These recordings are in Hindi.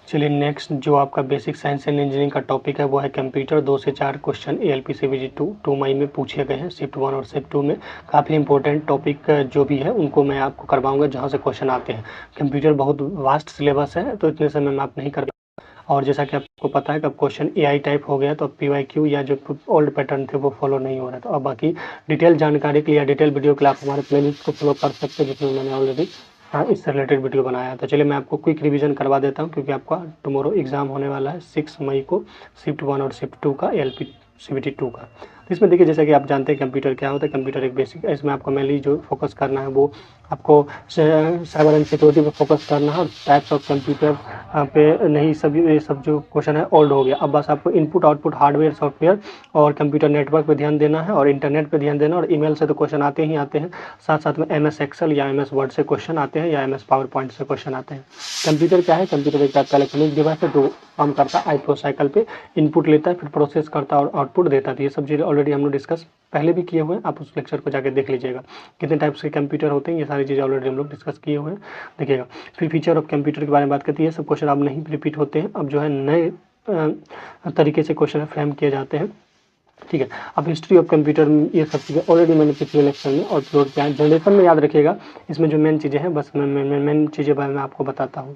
चलिए नेक्स्ट जो आपका बेसिक साइंस एंड इंजीनियरिंग का टॉपिक है वो है कंप्यूटर। 2 से 4 क्वेश्चन ALP CBG 2 मई में पूछे गए हैं शिफ्ट 1 और शिफ्ट 2 में। काफ़ी इंपॉर्टेंट टॉपिक जो भी है उनको मैं आपको करवाऊंगा जहां से क्वेश्चन आते हैं। कंप्यूटर बहुत वास्ट सिलेबस है तो इतने समय में आप नहीं कर, और जैसा कि आपको पता है कि अब क्वेश्चन AI टाइप हो गया तो अब PYQ या जो ओल्ड पैटर्न थे वो फॉलो नहीं हो रहा। तो अब बाकी डिटेल जानकारी के लिए या डिटेल वीडियो के लिए आप हमारे प्लेलिस्ट को फॉलो कर सकते हैं जिसमें मैंने ऑलरेडी इससे रिलेटेड वीडियो बनाया है। तो चलिए मैं आपको क्विक रिवीजन करवा देता हूँ क्योंकि आपका टुमारो एग्जाम होने वाला है 6 मई को शिफ्ट 1 और शिफ्ट 2 का ALP CBT 2 का। तो इसमें देखिए जैसा कि आप जानते हैं कंप्यूटर क्या होता है। कंप्यूटर एक बेसिक, इसमें आपको मेनली जो फोकस करना है वो आपको साइबर एंड सिक्योरिटी पे फोकस करना है। टाइप्स ऑफ कंप्यूटर पे नहीं, सब ये सब जो क्वेश्चन है ओल्ड हो गया। अब बस आपको इनपुट आउटपुट हार्डवेयर सॉफ्टवेयर और कंप्यूटर नेटवर्क पे ध्यान देना है और इंटरनेट पे ध्यान देना। और ईमेल से तो क्वेश्चन आते ही आते हैं, साथ साथ में MS एक्सेल या MS वर्ड से क्वेश्चन आते हैं या MS पावर पॉइंट से क्वेश्चन आते हैं। कंप्यूटर क्या है? कंप्यूटर एक टाइप का इलेक्ट्रॉनिक डिवाइस है जो काम करता है आईपीओ साइकिल पे, इनपुट लेता है फिर प्रोसेस करता है और आउटपुट देता है। तो ये सब चीज़ें ऑलरेडी हम लोग डिस्कस पहले भी किए हुए हैं, आप उस लेक्चर को जाकर देख लीजिएगा। कितने टाइप्स के कंप्यूटर होते हैं ये सारी चीज़ें ऑलरेडी हम लोग डिस्कस किए हुए हैं, देखिएगा। फिर फीचर ऑफ कंप्यूटर के बारे में बात करती है। सब क्वेश्चन अब नहीं रिपीट होते हैं, अब जो है नए तरीके से क्वेश्चन फ्रेम किए जाते हैं, ठीक है। अब हिस्ट्री ऑफ कंप्यूटर ये सब चीज़ें ऑलरेडी मैंने पिछले लेक्चर में अपलोड किया है। जनरेशन में याद रखिएगा, इसमें जो मेन चीज़ें हैं बस मैं मेन चीज़ें बारे में आपको बताता हूँ,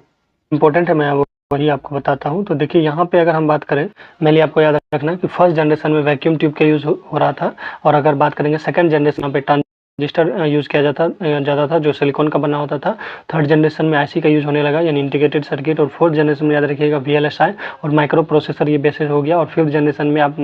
इंपॉर्टेंट है, मैं वही आपको बताता हूँ। तो देखिए यहाँ पे अगर हम बात करें, मेनली आपको याद रखना है कि फर्स्ट जनरेशन में वैक्यूम ट्यूब का यूज़ हो रहा था। और अगर बात करेंगे सेकंड जनरेशन पे ट्रांजिस्टर यूज़ किया जाता था जो सिलिकॉन का बना होता था। थर्ड जनरेशन में IC का यूज़ होने लगा यानी इंटीग्रेटेड सर्किट। और फोर्थ जनरेशन में याद रखिएगा VLSI और माइक्रो प्रोसेसर ये बेसिस हो गया। और फिफ्थ जनरेशन में आप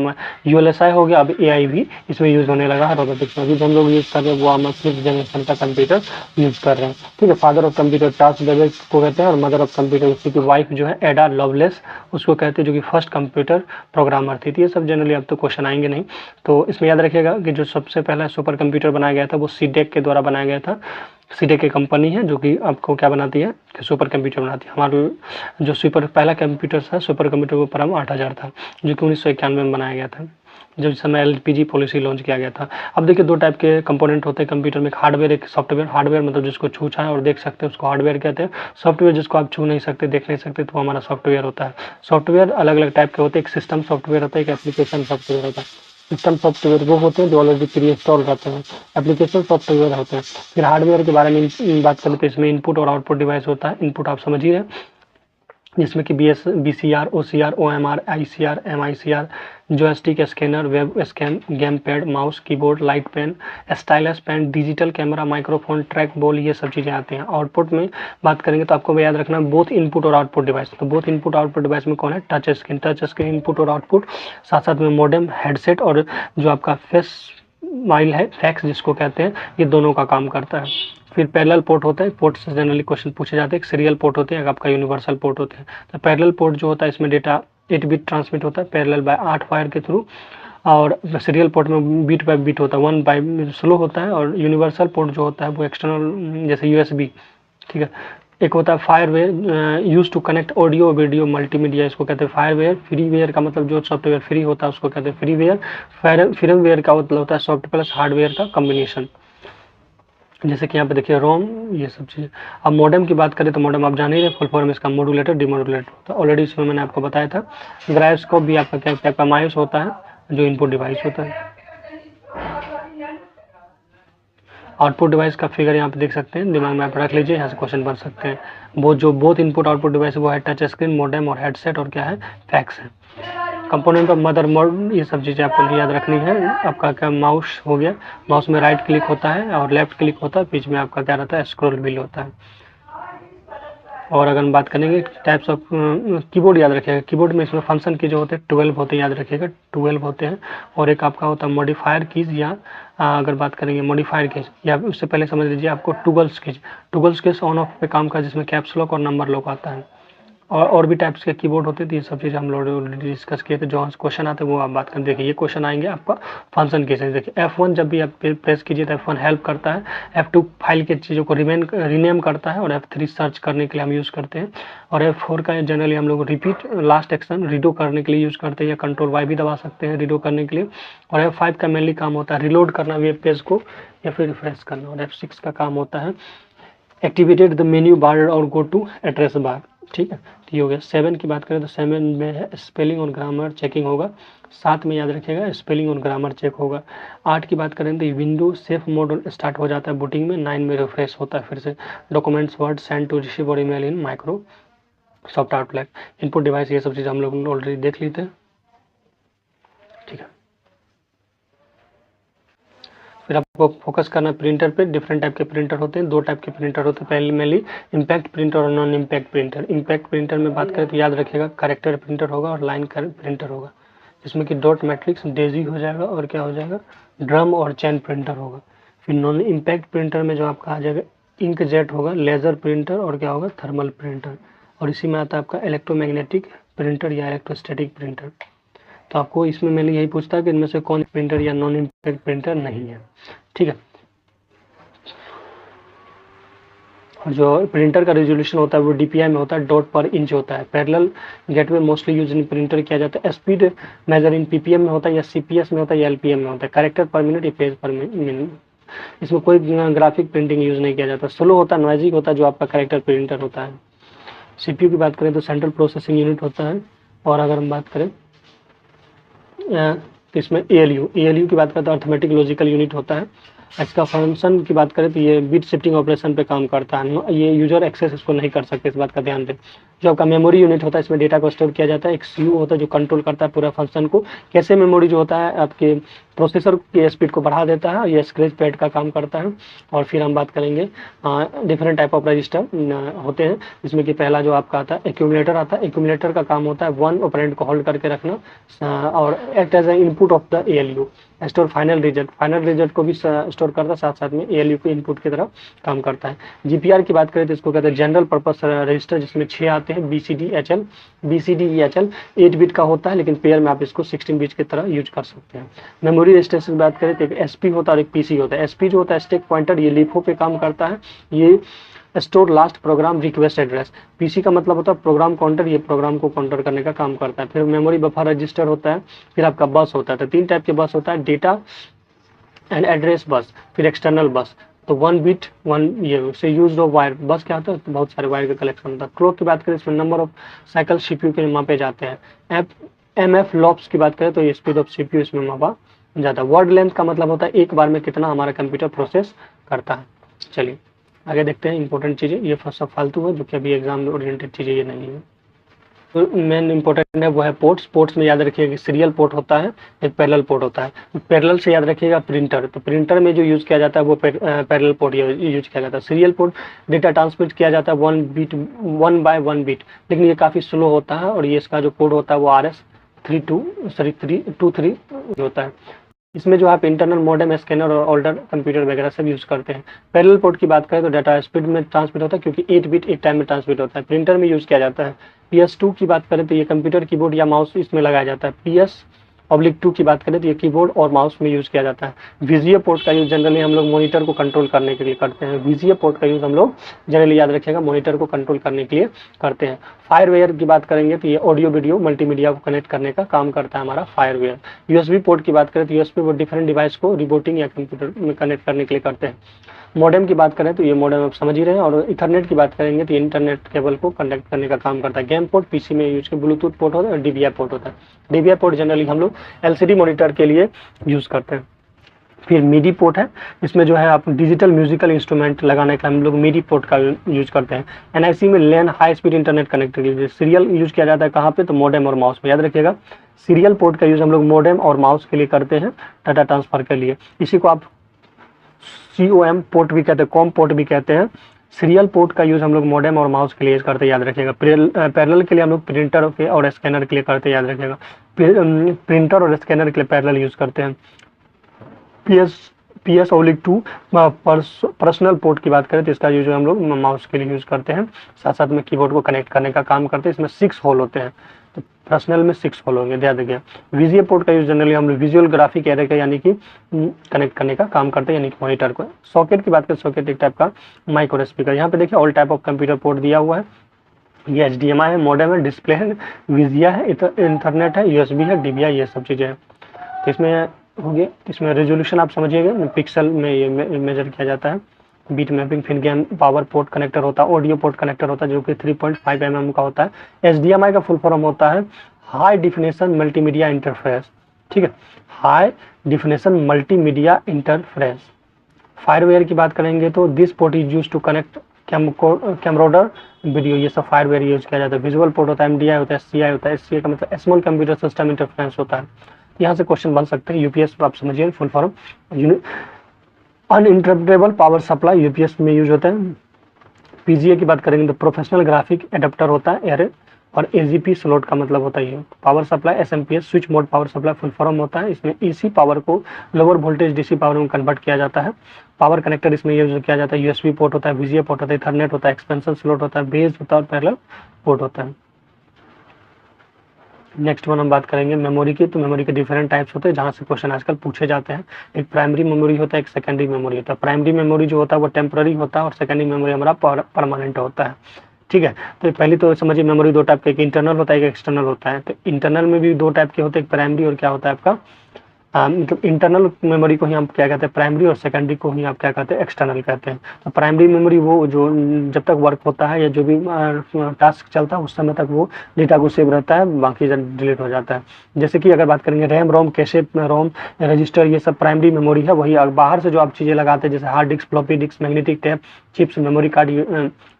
ULSI हो गया, अब AI भी इसमें यूज़ होने लगा है रोबोटिक्स में। अभी हम लोग यूज़ कर रहे हैं वो हम फिफ्थ जनरेशन का कंप्यूटर यूज़ कर रहे हैं, ठीक है। Father of computer Charles Babbage को कहते हैं और मदर ऑफ कंप्यूटर उसी की वाइफ जो है एडा लवलेस उसको कहते हैं, जो कि फर्स्ट कंप्यूटर प्रोग्रामर थी। तो ये सब जनरली अब तो क्वेश्चन आएंगे नहीं, तो इसमें याद रखिएगा कि जो सबसे पहला सुपर कंप्यूटर बनाया गया था वो सीडेक के द्वारा बनाया गया था। सीडेक की कंपनी है जो कि आपको क्या बनाती है कि सुपर कंप्यूटर बनाती है। हमारा जो सुपर पहला कंप्यूटर था, सुपर कंप्यूटर को प्रारंभ 8000 था जो कि 1991 में बनाया गया था, जब इस समय LPG पॉलिसी लॉन्च किया गया था। अब देखिए दो टाइप के कंपोनेंट होते हैं कंप्यूटर में, एक हार्डवेयर एक सॉफ्टवेयर। हार्डवेयर मतलब जिसको छू छाए और देख सकते हैं उसको हार्डवेयर कहते हैं। सॉफ्टवेयर जिसको आप छू नहीं सकते देख नहीं सकते तो हमारा सॉफ्टवेयर होता है। सॉफ्टवेयर अलग अलग टाइप के होते हैं, एक सिस्टम सॉफ्टवेयर होता है, एक एप्लीकेशन सॉफ्टवेयर होता है। सिस्टम सॉफ्टवेयर वो होते हैं जो ऑलरेडी प्री इंस्टॉल रहते हैं, एप्लीकेशन सॉफ्टवेयर होते हैं। फिर हार्डवेयर के बारे में बात करें तो इसमें इनपुट और आउटपुट डिवाइस होता है। इनपुट आप समझ ही रहे, जिसमें कि BCR OCR OMR ICR MICR joystick scanner web scan game pad mouse keyboard light pen stylus pen digital camera microphone track ball ये सब चीज़ें आती हैं। आउटपुट में बात करेंगे तो आपको याद रखना बोथ इनपुट और आउटपुट डिवाइस। तो बोथ इनपुट आउटपुट डिवाइस में कौन है? टच स्क्रीन इनपुट और आउटपुट, साथ साथ में मॉडेम हेडसेट और जो आपका फेस माइल है फैक्स जिसको कहते हैं, ये दोनों का काम करता है। फिर पैरेलल पोर्ट होता है, पोर्ट से जनरली क्वेश्चन पूछे जाते हैं। एक सीरियल पोर्ट होते हैं, एक आपका यूनिवर्सल पोर्ट होते हैं। तो पैरेलल पोर्ट जो होता है इसमें डेटा 8 बिट ट्रांसमिट होता है पैरेलल बाय 8 वायर के थ्रू। और सीरियल पोर्ट में बीट बाय बीट होता है, 1 बाय स्लो होता है। और यूनिवर्सल पोर्ट जो होता है वो एक्सटर्नल जैसे USB, ठीक है। एक होता है FireWire use to connect audio video multimedia, इसको कहते हैं फायरवेयर। फ्रीवेयर का मतलब जो सॉफ्टवेयर फ्री होता है उसको कहते हैं फ्रीवेयर। firmware का मतलब होता है सॉफ्ट प्लस हार्डवेयर का कॉम्बिनेशन, जैसे कि यहाँ पे देखिए रोम ये सब चीज़। अब मॉडेम की बात करें तो मॉडेम आप जान ही रहे, फुल फॉर्म इसका मॉड्यूलेटर डिमॉड्यूलेटर होता है, ऑलरेडी इसमें मैंने आपको बताया था। ग्राइस्कोप भी आपका क्या टाइप का माइस होता है जो इनपुट डिवाइस होता है। आउटपुट डिवाइस का फिगर यहाँ पे देख सकते हैं, दिमाग में आप रख लीजिए, यहाँ से क्वेश्चन बन सकते हैं। वो जो बोथ इनपुट आउटपुट डिवाइस वो है टच स्क्रीन मॉडेम और हेडसेट और क्या है फैक्स है। कंपोनेंट ऑफ मदर बोर्ड ये सब चीज़ें आपको याद रखनी है। आपका क्या माउस हो गया, माउस में राइट क्लिक होता है और लेफ्ट क्लिक होता है, बीच में आपका क्या रहता है स्क्रॉल व्हील होता है। और अगर हम बात करेंगे टाइप्स ऑफ कीबोर्ड याद रखिएगा, कीबोर्ड में इसमें फंक्शन की जो होते हैं 12 होते हैं, याद रखिएगा 12 होते हैं। और एक आपका होता है मॉडिफायर कीज या अगर बात करेंगे मॉडिफायर कीज या उससे पहले समझ लीजिए आपको टूगल्स कीज ऑन ऑफ पे काम का जिसमें कैप्स लॉक और नंबर लॉक आता है। और भी टाइप्स के कीबोर्ड होते थे, ये सब चीज़ हम लोग ऑलरेडी डिस्कस किए थे। जो क्वेश्चन आते हैं वो आप बात करें, देखिए ये क्वेश्चन आएंगे आपका फंक्शन के से। देखिए F1 जब भी आप प्रेस कीजिए तो F1 हेल्प करता है, F2 फाइल के चीज़ों को रीनेम करता है और F3 सर्च करने के लिए हम यूज़ करते हैं। और F4 का जनरली हम लोग रिपीट लास्ट एक्शन रीडो करने के लिए यूज़ करते हैं, या कंट्रोल Y भी दबा सकते हैं रीडो करने के लिए। और F5 का मेनली काम होता है रिलोड करना वेब पेज को या फिर रिफ्रेश करना। और F6 का काम होता है एक्टिवेटेड द मेन्यू बार और गो टू एड्रेस बार, ठीक है। तो ये हो गया। 7 की बात करें तो 7 में है स्पेलिंग और ग्रामर चेकिंग होगा। 7 में याद रखिएगा स्पेलिंग और ग्रामर चेक होगा। 8 की बात करें तो विंडो सेफ मोड स्टार्ट हो जाता है बूटिंग में। 9 में रिफ्रेश होता है फिर से। Documents word send to receive और email in Microsoft Outlook. Input device ये सब चीज़ हम लोग ऑलरेडी देख लेते हैं, ठीक है। फिर आपको फोकस करना है प्रिंटर पे। डिफरेंट टाइप के प्रिंटर होते हैं, 2 टाइप के प्रिंटर होते हैं पहले मेनली, इम्पैक्ट प्रिंटर और non impact printer. Impact printer में बात करें तो याद रखिएगा करेक्टर प्रिंटर होगा और लाइन प्रिंटर होगा, जिसमें कि डॉट मैट्रिक्स डेजी हो जाएगा और क्या हो जाएगा ड्रम और चैन प्रिंटर होगा। फिर नॉन इम्पैक्ट प्रिंटर में जो आपका आ जाएगा इंक जेट होगा, लेज़र प्रिंटर और क्या होगा थर्मल प्रिंटर। और इसी में आता है आपका इलेक्ट्रोमैग्नेटिक प्रिंटर या इलेक्ट्रोस्टैटिक प्रिंटर। तो आपको इसमें मैंने यही पूछता है कि इनमें से कौन प्रिंटर या नॉन इम्पैक्ट प्रिंटर नहीं है, ठीक है। और जो प्रिंटर का रेजोल्यूशन होता है वो डीपीआई में होता है, डॉट पर इंच होता है। Parallel gateway mostly use in printer किया जाता है। स्पीड मेजर इन पीपीएम में होता है या सीपीएस में होता है या एलपीएम में होता है। कैरेक्टर पर मिनट या पेज पर मिनट। इसमें कोई ग्राफिक प्रिंटिंग यूज नहीं किया जाता। स्लो होता है, नॉइजी होता है जो आपका कैरेक्टर प्रिंटर होता है। सीपीयू की बात करें तो सेंट्रल प्रोसेसिंग यूनिट होता है। और अगर हम बात करें तो इसमें एएलयू की बात करें तो अर्थमेटिक लॉजिकल यूनिट होता है। इसका फंक्शन की बात करें तो ये बिट शिफ्टिंग ऑपरेशन पे काम करता है। ये यूजर एक्सेस इसको नहीं कर सकते, इस बात का ध्यान दें। जो आपका मेमोरी यूनिट होता है इसमें डेटा को स्टोर किया जाता है। एक सीयू होता है जो कंट्रोल करता है पूरा फंक्शन को। कैसे मेमोरी जो होता है आपके प्रोसेसर की स्पीड को बढ़ा देता है, ये स्क्रैच पैड का काम करता है। और फिर हम बात करेंगे डिफरेंट टाइप ऑफ रजिस्टर होते हैं, जिसमें कि पहला जो आपका आता है एक्यूमुलेटर आता है। एक्यूमुलेटर का काम होता है वन ऑपरेंड को होल्ड करके रखना और act as a input of the ALU. Store final result को भी स्टोर करता है, साथ साथ में एएलयू के इनपुट की तरह काम करता है। जीपीआर की बात करें तो इसको कहते हैं जनरल पर्पस रजिस्टर, जिसमें 6 आते हैं बीसीडी एचएल 8 बिट का होता है, लेकिन पेयर में आप इसको 16 बिट की तरह यूज कर सकते हैं। मेमोरी रजिस्टर की बात करें तो एक एसपी होता है और एक पीसी होता है। एसपी जो होता है स्टैक पॉइंटर, ये लीफो पे काम करता है। ये store last program request address. PC का मतलब होता है प्रोग्राम काउंटर, ये प्रोग्राम को काउंटर करने का काम करता है। फिर मेमोरी बफर रजिस्टर होता है। फिर आपका बस होता है, तो 3 टाइप के बस होता है, डेटा एंड एड्रेस बस, फिर एक्सटर्नल बस। तो 1 बिट 1 ये से यूज ऑफ वायर बस क्या होता है, तो बहुत सारे वायर का कलेक्शन होता है। क्लॉक की बात करें इसमें नंबर ऑफ साइकिल सीपीयू के मापे जाते हैं। एमएफ लॉप्स की बात करें तो स्पीड ऑफ सीपीयू इसमें मापा जाता है। वर्ड लेंथ का मतलब होता है एक बार में कितना हमारा कंप्यूटर प्रोसेस करता है। चलिए आगे देखते हैं इंपॉर्टेंट चीज़ें। ये सब फालतू है जो कि अभी एग्जाम ओरिएंटेड चीज़ें ये नहीं है। तो मेन इंपॉर्टेंट है वो है पोर्ट्स में याद रखिएगा कि सीरियल पोर्ट होता है, एक पैरेलल पोर्ट होता है। पैरेलल से याद रखिएगा प्रिंटर, तो प्रिंटर में जो यूज़ किया जाता है वो पैरेलल पोर्ट यूज किया जाता है। सीरियल पोर्ट डेटा ट्रांसमिट किया जाता है 1 बाय 1 बिट, लेकिन ये काफ़ी स्लो होता है और ये इसका जो कोड होता है वो RS323 होता है। इसमें जो आप इंटरनल मॉडेम स्कैनर और ओल्डर कंप्यूटर वगैरह सब यूज़ करते हैं। पैरेलल पोर्ट की बात करें तो डाटा स्पीड में ट्रांसमिट होता है, क्योंकि 8 बिट एक टाइम में ट्रांसमिट होता है। प्रिंटर में यूज़ किया जाता है। PS2 की बात करें तो ये कंप्यूटर कीबोर्ड या माउस इसमें लगाया जाता है। PS/2 की बात करें तो ये कीबोर्ड और माउस में यूज़ किया जाता है। VGA पोर्ट का यूज़ जनरली हम लोग मॉनिटर को कंट्रोल करने के लिए करते हैं। VGA पोर्ट का यूज़ हम लोग जनरली याद रखिएगा मॉनिटर को कंट्रोल करने के लिए करते हैं। फायरवेयर की बात करेंगे तो ये ऑडियो वीडियो मल्टीमीडिया को कनेक्ट करने का काम करता है हमारा फायरवेयर। USB पोर्ट की बात करें तो USB वो डिफरेंट डिवाइस को रिबूटिंग या कंप्यूटर में कनेक्ट करने के लिए करते हैं। मॉडेम की बात करें तो ये मॉडेम आप समझ ही रहे हैं। और इथरनेट की बात करेंगे तो इंटरनेट केबल को कनेक्ट करने का काम करता है। गेम पोर्ट पीसी में यूज के ब्लूटूथ पोर्ट होता है और DVI पोर्ट होता है। DVI पोर्ट जनरली हम लोग LCD मॉनिटर के लिए यूज करते हैं। फिर MIDI पोर्ट है, इसमें जो है आप डिजिटल म्यूजिकल इंस्ट्रूमेंट लगाने का हम लोग MIDI पोर्ट का यूज करते हैं। NIC में LAN high speed internet connectivity. Serial use किया जाता है कहाँ पे, तो मॉडेम और माउस में। याद रखिएगा सीरियल पोर्ट का यूज हम लोग मॉडेम और माउस के लिए करते हैं, डाटा ट्रांसफर के लिए। इसी को आप COM पोर्ट भी कहते हैं, कॉम पोर्ट भी कहते हैं। सीरियल पोर्ट का यूज हम लोग मॉडेम और माउस के लिए करते हैं, याद रखिएगा। पैरेलल के लिए हम लोग प्रिंटर के और स्कैनर के लिए करते हैं, याद रखिएगा। प्रिंटर और स्कैनर के लिए पैरेलल यूज करते हैं। PS/2 पर्सनल पोर्ट की बात करें तो इसका यूज हम लोग माउस के लिए यूज करते हैं, साथ साथ में कीबोर्ड को कनेक्ट करने का काम करते हैं। इसमें 6 होल होते हैं, तो पर्सनल में 6 होल होंगे, ध्यान रखिए। VGA पोर्ट का यूज जनरली हम लोग विजुअल ग्राफिक एरे का यानी कि कनेक्ट करने का काम करते हैं, यानी कि मॉनिटर को। सॉकेट की बात करें, सॉकेट एक टाइप का माइक्रो स्पीकर। यहाँ पे देखिए all type of computer port दिया हुआ है। ये HDMI है, मॉडेम है, डिस्प्ले है, VGA है, इंटरनेट है, USB है, DVI, ये सब चीज़ें हैं। तो इसमें हो गया। इसमें रेजोल्यूशन आप समझिएगा, पिक्सल में ये मेजर किया जाता है। बीट मैपिंग, फिर गेम पावर पोर्ट कनेक्टर होता है, ऑडियो पोर्ट कनेक्टर होता है जो कि 3.5 mm का होता है। HDMI का फुल फॉर्म होता है हाई डिफिनेशन मल्टीमीडिया इंटरफेरेंस, ठीक है, high definition multimedia interference. FireWire की बात करेंगे तो this port is use to connect camcorder video, ये सब फायरवेयर यूज किया जाता है। विजुअल पोर्ट होता है, MDI होता है, SCI होता है, SCI का मतलब स्मॉल कंप्यूटर सिस्टम इंटरफेरेंस होता है। यहाँ से क्वेश्चन बन सकते हैं यूपीएस, आप समझिए full form uninterruptible power supply UPS में यूज होता है। पीजीए की बात करेंगे तो प्रोफेशनल ग्राफिक एडाप्टर होता है एरे, और एजीपी स्लॉट का मतलब होता है ये power supply. SMPS switch mode power supply full form होता है, इसमें ईसी पावर को लोअर वोल्टेज डीसी पावर में कन्वर्ट किया जाता है। पावर कनेक्टर इसमें यूज किया जाता है, यूएसबी पोर्ट होता है, वीजीए पोर्ट होता है, इथरनेट होता है, एक्सपेंशन स्लॉट होता है, बेस होता है और पैरेलल पोर्ट होता है। नेक्स्ट वन हम बात करेंगे मेमोरी की। तो मेमोरी के डिफरेंट टाइप्स होते हैं जहाँ से क्वेश्चन आजकल पूछे जाते हैं। एक प्राइमरी मेमोरी होता है, एक सेकेंडरी मेमोरी होता है। प्राइमरी मेमोरी जो होता है वो टेम्पररी होता है और सेकेंडरी मेमोरी हमारा परमानेंट होता है, ठीक है। तो पहले तो समझिए मेमोरी दो टाइप के, एक इंटरनल होता है, एक एक्सटर्नल होता है। तो इंटरनल में भी दो टाइप के होते हैं, एक प्राइमरी और क्या होता है आपका मतलब इंटरनल मेमोरी को ही हम क्या कहते हैं प्राइमरी, और सेकेंडरी को ही आप क्या कहते हैं एक्सटर्नल कहते हैं। तो प्राइमरी मेमोरी वो जो जब तक वर्क होता है या जो भी टास्क चलता है उस समय तक वो डेटा को सेव रहता है, बाकी डिलीट हो जाता है। जैसे कि अगर बात करेंगे रैम रोम कैशे रोम रजिस्टर, ये सब प्राइमरी मेमोरी है। वही बाहर से जो आप चीज़ें लगाते हैं जैसे hard disk, floppy disk, magnetic tape, chips, memory card,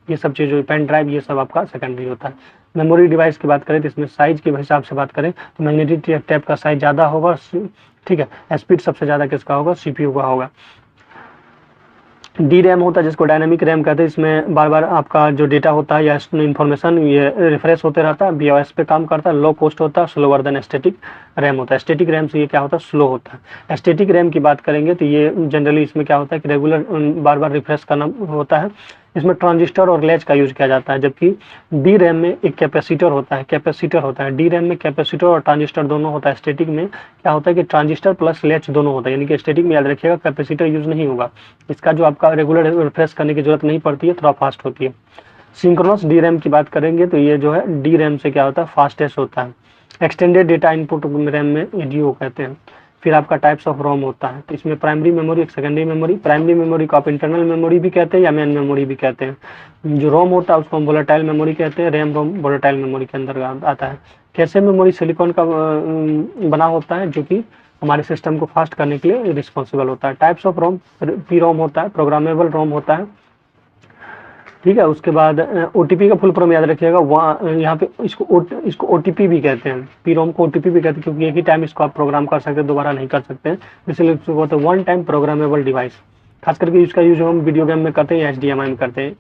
ये सब चीज़, पेन ड्राइव, ये सब आपका सेकेंडरी होता है। मेमोरी डिवाइस की बात करें तो इसमें साइज के हिसाब से बात करें तो मैग्नेटिक टेप का साइज ज़्यादा होगा, ठीक है। स्पीड सबसे ज़्यादा किसका होगा, सीपीयू का होगा। डी रैम होता है जिसको डायनामिक रैम कहते हैं, इसमें बार बार आपका जो डेटा होता है या इन्फॉर्मेशन ये रिफ्रेश होते रहता है, बीओएस पे काम करता है, लो कॉस्ट होता है, स्लोअर देन स्टैटिक रैम होता है। स्टैटिक रैम से ये क्या होता है, स्लो होता है। स्टैटिक रैम की बात करेंगे तो ये जनरली इसमें क्या होता है कि रेगुलर बार बार रिफ्रेश करना होता है। इसमें ट्रांजिस्टर और लैच का यूज किया जाता है, जबकि डी रैम में एक कैपेसिटर होता है। डी रैम में कैपेसिटर और ट्रांजिस्टर दोनों होता है। स्टैटिक में क्या होता है कि ट्रांजिस्टर प्लस लैच दोनों होता है, यानी कि स्टैटिक में याद रखिएगा कैपेसिटर यूज नहीं होगा, इसका जो आपका रेगुलर रिफ्रेश करने की जरूरत नहीं पड़ती है, थोड़ा फास्ट होती है। सिंक्रोनस डी रैम की बात करेंगे तो ये जो है डी रैम से क्या होता है, फास्टेस्ट होता है। एक्सटेंडेड डेटा इनपुट रैम में एडीओ कहते हैं। फिर आपका टाइप्स ऑफ रोम होता है, तो इसमें प्राइमरी मेमोरी, एक सेकेंडरी मेमोरी। प्राइमरी मेमोरी को आप इंटरनल मेमोरी भी कहते हैं या मेन मेमोरी भी कहते हैं। जो रोम होता है उसको हम वोलेटाइल मेमोरी कहते हैं। रैम रोम वोलेटाइल मेमोरी के अंदर आता है। कैसे मेमोरी सिलिकॉन का बना होता है जो कि हमारे सिस्टम को फास्ट करने के लिए रिस्पॉन्सिबल होता है। Types of ROM, P ROM होता है, प्रोग्रामेबल रोम होता है, ठीक है। उसके बाद ओटीपी का फुल फॉर्म याद रखिएगा, वहाँ यहाँ पे इसको ओटीपी भी कहते हैं, पी रोम को ओटीपी भी कहते हैं, क्योंकि एक ही टाइम इसको आप प्रोग्राम कर सकते हैं, दोबारा नहीं कर सकते हैं, इसलिए इसको बोलते हैं वन टाइम प्रोग्रामेबल डिवाइस। खास करके इसका यूज हम वीडियो गेम में करते हैं या HDMI में करते हैं।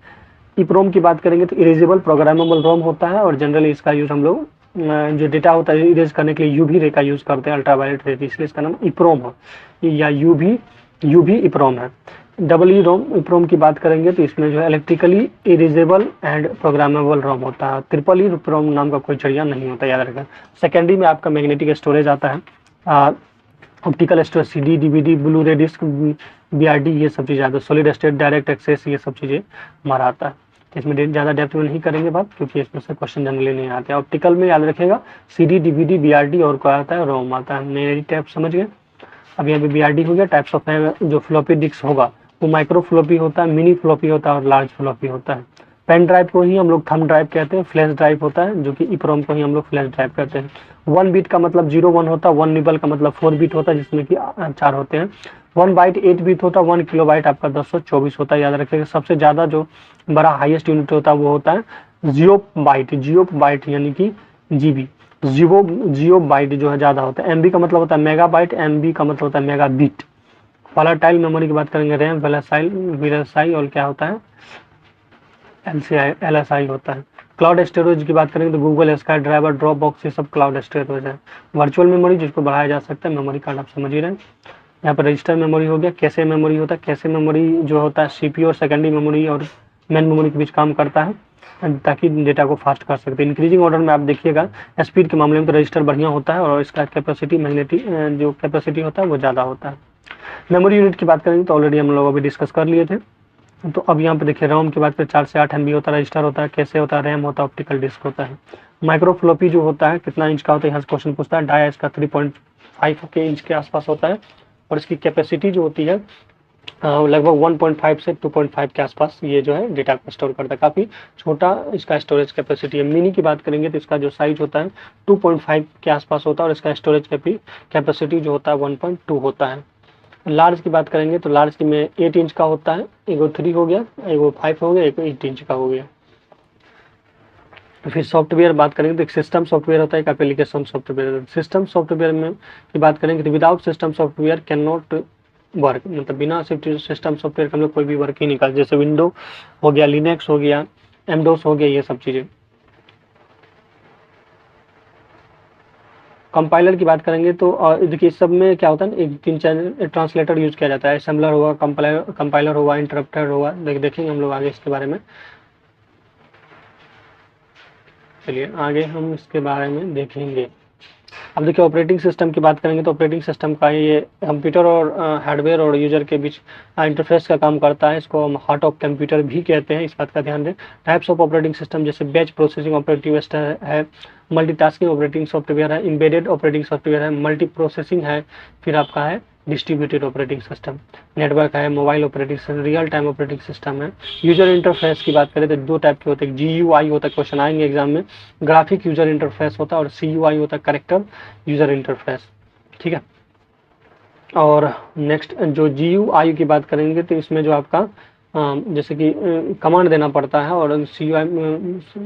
ईप्रोम की बात करेंगे तो इरेजेबल प्रोग्रामेबल रोम होता है, और जनरली इसका यूज हम लोग जो डेटा होता है इरेज करने के लिए यूवी रे का यूज करते हैं, अल्ट्रावायलेट रे, इसलिए इसका नाम ईप्रोम है या यूवी ईप्रोम है। डबल ई रोम ईप्रोम की बात करेंगे तो इसमें जो है इलेक्ट्रिकली इरेजेबल एंड प्रोग्रामेबल रोम होता है। ट्रिपल ई ईप्रोम नाम का कोई चिड़िया नहीं होता, याद रखें। सेकेंडरी में आपका मैग्नेटिक स्टोरेज आता है, optical storage, CD, DVD, blue रे डिस्क, BRD, ये सब चीज़ें आते हैं। सॉलिड स्टेट, डायरेक्ट एक्सेस, ये सब चीज़ें हमारा आता है। इसमें ज़्यादा डेप्थ में नहीं करेंगे बात, क्योंकि इसमें से क्वेश्चन जनरली नहीं आते। ऑप्टिकल में याद रखेगा CD, DVD, BRD और क्या आता है, रोम आता है। मेरी टाइप समझ गए। अब यहाँ पे BRD हो गया। टाइप्स ऑफ जो फ्लॉपी डिस्क होगा वो माइक्रो फ्लॉपी होता है, मिनी फ्लॉपी होता है और लार्ज फ्लॉपी होता है। पेन ड्राइव को ही हम लोग थंब ड्राइव कहते हैं। फ्लैश ड्राइव होता है जो कि ईप्रोम को ही हम लोग फ्लैश ड्राइव कहते हैं। 1 बीट का मतलब 01 होता है, 1 निबल का मतलब 4 बीट होता है, जिसमें कि 4 होते हैं। 1 बाइट 8 बीट होता है, 1 किलोबाइट आपका 1024 होता है, याद रखिएगा। सबसे ज़्यादा जो बड़ा हाईएस्ट यूनिट होता है वो होता है जियो बाइट यानी कि GB। जियो बाइट जो है ज़्यादा होता है। MB का मतलब होता है मेगा बाइट, MB का मतलब होता है मेगा बीट। वॉलेटाइल मेमोरी की बात करेंगे, रैम, VLSI और क्या होता है, LSI होता है। क्लाउड स्टोरेज की बात करेंगे तो Google, sky driver, drop box, ये सब क्लाउड स्टोरेज है। वर्चुअल मेमोरी जिसको बढ़ाया जा सकता है, मेमोरी कार्ड आप समझ ही रहे हैं। यहाँ पर रजिस्टर मेमोरी हो गया। कैसे मेमोरी होता है, कैसे मेमोरी जो होता है CPU और सेकेंडरी मेमोरी और मेन मेमोरी के बीच काम करता है ताकि डेटा को फास्ट कर सकते हैं। इंक्रीजिंग ऑर्डर में आप देखिएगा, स्पीड के मामले में तो रजिस्टर बढ़िया होता है और इसका कैपेसिटी मैग्नेटिक जो कैपेसिटी होता है वो ज़्यादा होता है। मेमोरी यूनिट की बात करेंगे तो ऑलरेडी हम लोग अभी डिस्कस कर लिए थे। तो अब यहाँ पे देखिए रोम की बात करें 4 से 8 MB होता है, रजिस्टर होता है, कैसे होता है, रैम होता है, ऑप्टिकल डिस्क होता है। माइक्रो फ्लॉपी जो होता है कितना इंच का होता है, यहाँ से क्वेश्चन पूछता है। डाया इसका 3.5 के इंच के आसपास होता है और इसकी कैपेसिटी जो होती है लगभग 1.5 से 2.5 के आसपास ये जो है डेटा को स्टोर करता है। काफ़ी छोटा इसका स्टोरेज कैपेसिटी है। मिनी की बात करेंगे तो इसका जो साइज होता है 2.5 के आसपास होता है और इसका स्टोरेज कैपेसिटी जो होता है 1.2 होता है। लार्ज की बात करेंगे तो लार्ज की में 8 इंच का होता है, एगो 3 हो गया, एगो 5 हो गया, एक 8 इंच का हो गया। फिर सॉफ्टवेयर बात करेंगे तो एक सिस्टम सॉफ्टवेयर होता है, एक एप्लीकेशन सॉफ्टवेयर। सिस्टम सॉफ्टवेयर में की बात करेंगे तो without system software can not work, मतलब बिना सिस्टम सॉफ्टवेयर का हम लोग कोई भी वर्क ही नहीं कर, जैसे विंडो हो गया, लिनक्स हो गया, एमडोस हो गया, ये सब चीज़ें। कंपाइलर की बात करेंगे तो देखिए इस सब में क्या होता है, एक 3-4 ट्रांसलेटर यूज किया जाता है। असेंबलर होगा, कंपाइलर होगा, इंटरप्रेटर होगा, देखेंगे हम लोग आगे इसके बारे में। चलिए आगे हम इसके बारे में देखेंगे। अब देखिए ऑपरेटिंग सिस्टम की बात करेंगे तो ऑपरेटिंग सिस्टम का ये कंप्यूटर और हार्डवेयर और यूजर के बीच इंटरफेस का काम करता है। इसको हम हार्ट ऑफ कंप्यूटर भी कहते हैं, इस बात का ध्यान दें। टाइप्स ऑफ ऑपरेटिंग सिस्टम जैसे बैच प्रोसेसिंग ऑपरेटिंग है, मल्टीटास्किंग ऑपरेटिंग सॉफ्टवेयर है, एम्बेडेड ऑपरेटिंग सॉफ्टवेयर है, मल्टी प्रोसेसिंग है, फिर आपका है डिस्ट्रीब्यूटेड ऑपरेटिंग सिस्टम, नेटवर्क है, mobile operating system, real time operating system है। यूजर इंटरफेस की बात करें तो 2 टाइप के होते हैं, GUI होता है, क्वेश्चन आएंगे एग्जाम में, ग्राफिक यूजर इंटरफेस होता है, और CUI होता है, करेक्टर यूजर इंटरफेस। ठीक है। और नेक्स्ट जो GUI की बात करेंगे तो इसमें जो आपका जैसे कि कमांड देना पड़ता है, और CUI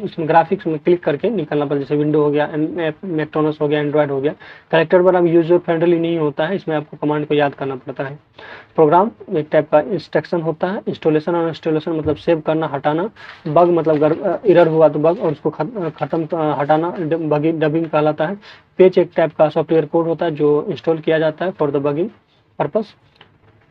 इसमें ग्राफिक्स में क्लिक करके निकलना पड़ता है, जैसे विंडो हो गया, मैक्रोनस हो गया, एंड्रॉयड हो गया। करेक्टर पर अब यूजर फ्रेंडली नहीं होता है, इसमें आपको कमांड को याद करना पड़ता है। प्रोग्राम एक टाइप का इंस्ट्रक्शन होता है। इंस्टॉलेशन और इंस्टॉलेशन मतलब सेव करना, हटाना। बग मतलब एरर हुआ तो बग और उसको खत्म हटाना, बगी डबिंग कहलाता है। पेज एक टाइप का सॉफ्टवेयर कोड होता है जो इंस्टॉल किया जाता है for the bugging purpose.